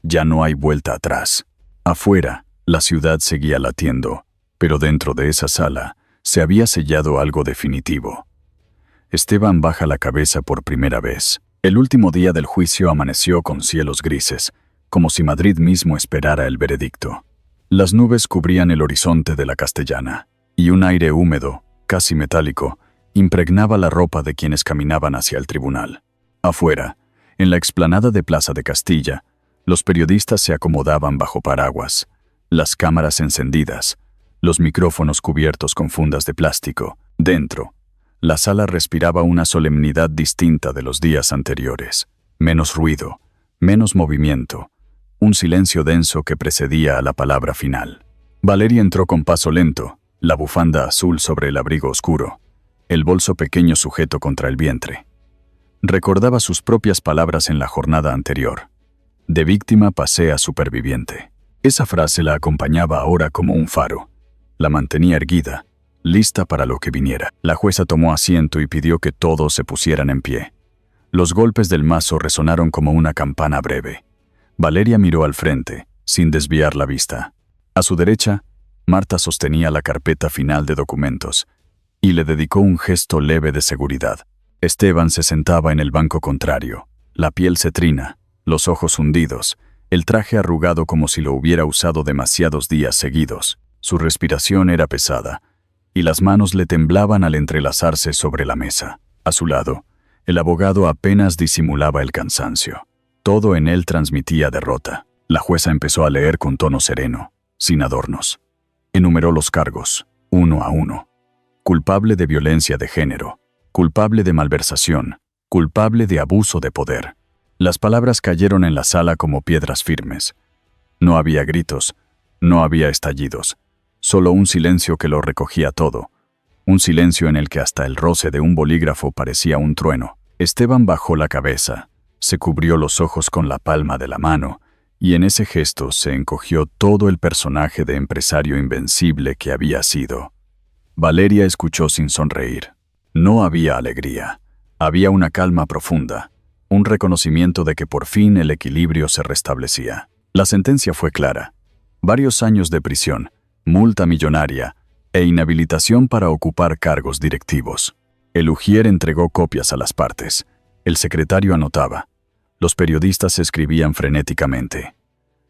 Ya no hay vuelta atrás. Afuera, la ciudad seguía latiendo, pero dentro de esa sala se había sellado algo definitivo. Esteban baja la cabeza por primera vez. El último día del juicio amaneció con cielos grises, como si Madrid mismo esperara el veredicto. Las nubes cubrían el horizonte de la Castellana, y un aire húmedo, casi metálico, impregnaba la ropa de quienes caminaban hacia el tribunal. Afuera, en la explanada de Plaza de Castilla, los periodistas se acomodaban bajo paraguas, las cámaras encendidas, los micrófonos cubiertos con fundas de plástico. Dentro, la sala respiraba una solemnidad distinta de los días anteriores. Menos ruido, menos movimiento, un silencio denso que precedía a la palabra final. Valeria entró con paso lento, la bufanda azul sobre el abrigo oscuro, el bolso pequeño sujeto contra el vientre. Recordaba sus propias palabras en la jornada anterior. De víctima pasé a superviviente. Esa frase la acompañaba ahora como un faro. La mantenía erguida, lista para lo que viniera. La jueza tomó asiento y pidió que todos se pusieran en pie. Los golpes del mazo resonaron como una campana breve. Valeria miró al frente, sin desviar la vista. A su derecha, Marta sostenía la carpeta final de documentos y le dedicó un gesto leve de seguridad. Esteban se sentaba en el banco contrario, la piel cetrina, los ojos hundidos, el traje arrugado como si lo hubiera usado demasiados días seguidos. Su respiración era pesada, y las manos le temblaban al entrelazarse sobre la mesa. A su lado, el abogado apenas disimulaba el cansancio. Todo en él transmitía derrota. La jueza empezó a leer con tono sereno, sin adornos. Enumeró los cargos, uno a uno. Culpable de violencia de género, culpable de malversación, culpable de abuso de poder. Las palabras cayeron en la sala como piedras firmes. No había gritos, no había estallidos, solo un silencio que lo recogía todo, un silencio en el que hasta el roce de un bolígrafo parecía un trueno. Esteban bajó la cabeza, se cubrió los ojos con la palma de la mano, y en ese gesto se encogió todo el personaje de empresario invencible que había sido. Valeria escuchó sin sonreír. No había alegría, había una calma profunda, un reconocimiento de que por fin el equilibrio se restablecía. La sentencia fue clara: varios años de prisión, multa millonaria e inhabilitación para ocupar cargos directivos. El ujier entregó copias a las partes. El secretario anotaba. Los periodistas escribían frenéticamente.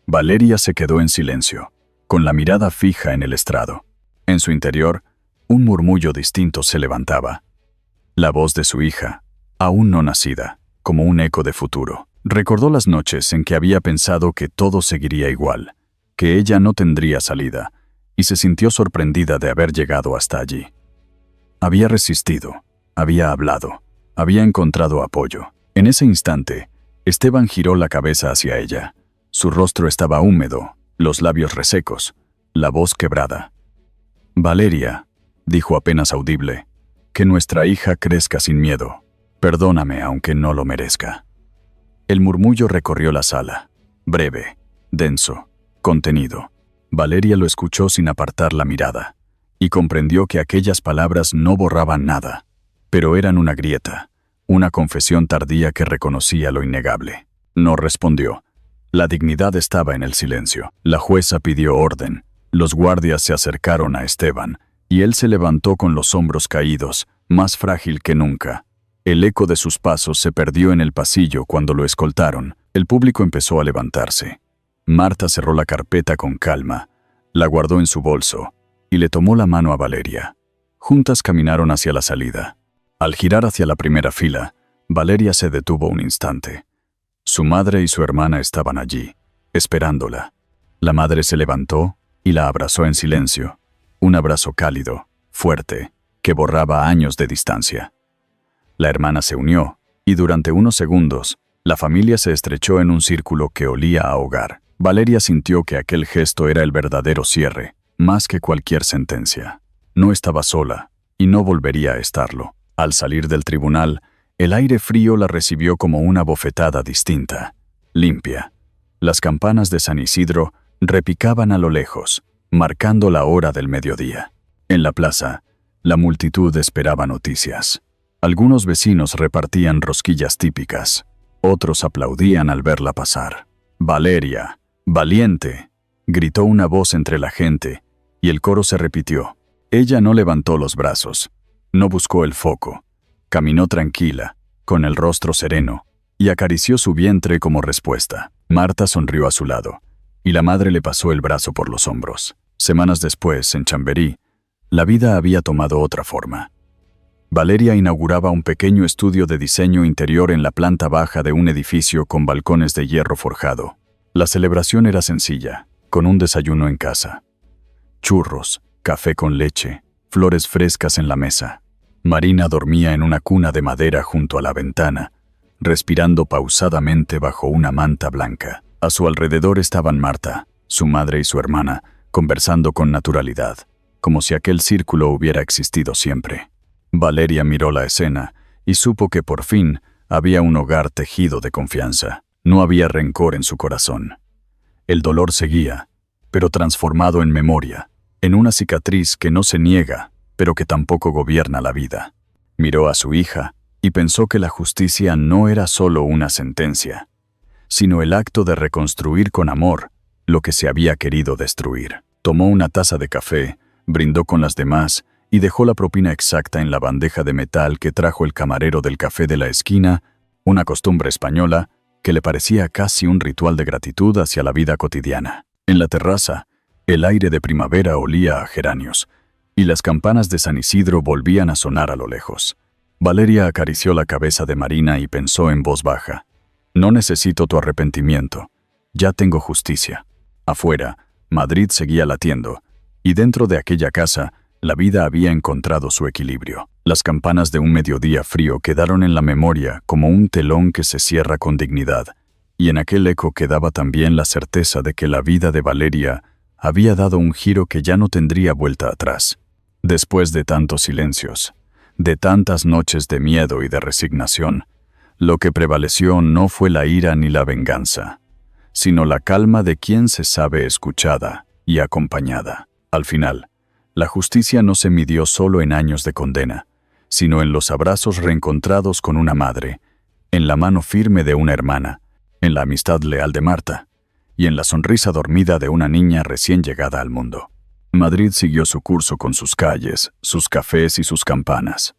Valeria se quedó en silencio, con la mirada fija en el estrado. En su interior, un murmullo distinto se levantaba. La voz de su hija, aún no nacida, como un eco de futuro. Recordó las noches en que había pensado que todo seguiría igual, que ella no tendría salida, y se sintió sorprendida de haber llegado hasta allí. Había resistido, había hablado, había encontrado apoyo. En ese instante, Esteban giró la cabeza hacia ella. Su rostro estaba húmedo, los labios resecos, la voz quebrada. «Valeria», dijo apenas audible, «que nuestra hija crezca sin miedo. Perdóname aunque no lo merezca». El murmullo recorrió la sala, breve, denso, contenido. Valeria lo escuchó sin apartar la mirada, y comprendió que aquellas palabras no borraban nada, pero eran una grieta, una confesión tardía que reconocía lo innegable. No respondió. La dignidad estaba en el silencio. La jueza pidió orden. Los guardias se acercaron a Esteban, y él se levantó con los hombros caídos, más frágil que nunca. El eco de sus pasos se perdió en el pasillo cuando lo escoltaron. El público empezó a levantarse. Marta cerró la carpeta con calma, la guardó en su bolso, y le tomó la mano a Valeria. Juntas caminaron hacia la salida. Al girar hacia la primera fila, Valeria se detuvo un instante. Su madre y su hermana estaban allí, esperándola. La madre se levantó y la abrazó en silencio, un abrazo cálido, fuerte, que borraba años de distancia. La hermana se unió, y durante unos segundos, la familia se estrechó en un círculo que olía a hogar. Valeria sintió que aquel gesto era el verdadero cierre, más que cualquier sentencia. No estaba sola, y no volvería a estarlo. Al salir del tribunal, el aire frío la recibió como una bofetada distinta, limpia. Las campanas de San Isidro repicaban a lo lejos, marcando la hora del mediodía. En la plaza, la multitud esperaba noticias. Algunos vecinos repartían rosquillas típicas, otros aplaudían al verla pasar. «Valeria, valiente», gritó una voz entre la gente, y el coro se repitió. Ella no levantó los brazos, no buscó el foco. Caminó tranquila, con el rostro sereno, y acarició su vientre como respuesta. Marta sonrió a su lado, y la madre le pasó el brazo por los hombros. Semanas después, en Chamberí, la vida había tomado otra forma. Valeria inauguraba un pequeño estudio de diseño interior en la planta baja de un edificio con balcones de hierro forjado. La celebración era sencilla, con un desayuno en casa. Churros, café con leche, flores frescas en la mesa. Marina dormía en una cuna de madera junto a la ventana, respirando pausadamente bajo una manta blanca. A su alrededor estaban Marta, su madre y su hermana, conversando con naturalidad, como si aquel círculo hubiera existido siempre. Valeria miró la escena y supo que por fin había un hogar tejido de confianza. No había rencor en su corazón. El dolor seguía, pero transformado en memoria, en una cicatriz que no se niega, pero que tampoco gobierna la vida. Miró a su hija y pensó que la justicia no era solo una sentencia, sino el acto de reconstruir con amor lo que se había querido destruir. Tomó una taza de café, brindó con las demás y dejó la propina exacta en la bandeja de metal que trajo el camarero del café de la esquina, una costumbre española que le parecía casi un ritual de gratitud hacia la vida cotidiana. En la terraza, el aire de primavera olía a geranios, y las campanas de San Isidro volvían a sonar a lo lejos. Valeria acarició la cabeza de Marina y pensó en voz baja: «No necesito tu arrepentimiento, ya tengo justicia». Afuera, Madrid seguía latiendo, y dentro de aquella casa, la vida había encontrado su equilibrio. Las campanas de un mediodía frío quedaron en la memoria como un telón que se cierra con dignidad, y en aquel eco quedaba también la certeza de que la vida de Valeria había dado un giro que ya no tendría vuelta atrás. Después de tantos silencios, de tantas noches de miedo y de resignación, lo que prevaleció no fue la ira ni la venganza, sino la calma de quien se sabe escuchada y acompañada. Al final, la justicia no se midió solo en años de condena, sino en los abrazos reencontrados con una madre, en la mano firme de una hermana, en la amistad leal de Marta, y en la sonrisa dormida de una niña recién llegada al mundo. Madrid siguió su curso con sus calles, sus cafés y sus campanas.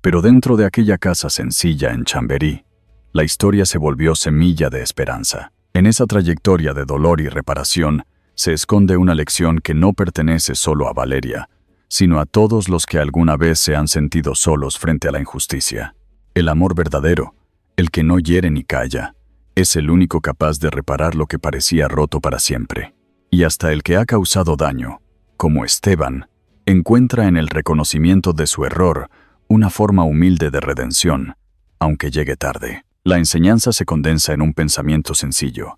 Pero dentro de aquella casa sencilla en Chamberí, la historia se volvió semilla de esperanza. En esa trayectoria de dolor y reparación se esconde una lección que no pertenece solo a Valeria, sino a todos los que alguna vez se han sentido solos frente a la injusticia. El amor verdadero, el que no hiere ni calla, Es el único capaz de reparar lo que parecía roto para siempre. Y hasta el que ha causado daño, como Esteban, encuentra en el reconocimiento de su error una forma humilde de redención, aunque llegue tarde. La enseñanza se condensa en un pensamiento sencillo.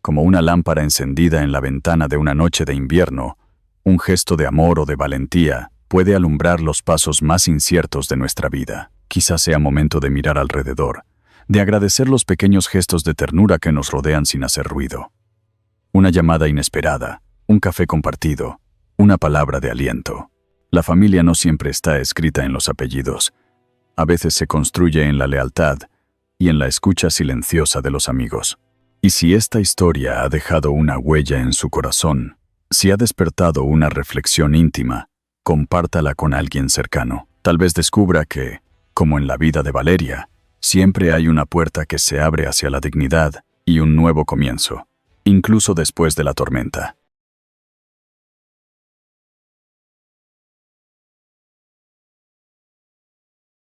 Como una lámpara encendida en la ventana de una noche de invierno, un gesto de amor o de valentía puede alumbrar los pasos más inciertos de nuestra vida. Quizás sea momento de mirar alrededor, de agradecer los pequeños gestos de ternura que nos rodean sin hacer ruido. Una llamada inesperada, un café compartido, una palabra de aliento. La familia no siempre está escrita en los apellidos. A veces se construye en la lealtad y en la escucha silenciosa de los amigos. Y si esta historia ha dejado una huella en su corazón, si ha despertado una reflexión íntima, compártala con alguien cercano. Tal vez descubra que, como en la vida de Valeria, siempre hay una puerta que se abre hacia la dignidad y un nuevo comienzo, incluso después de la tormenta.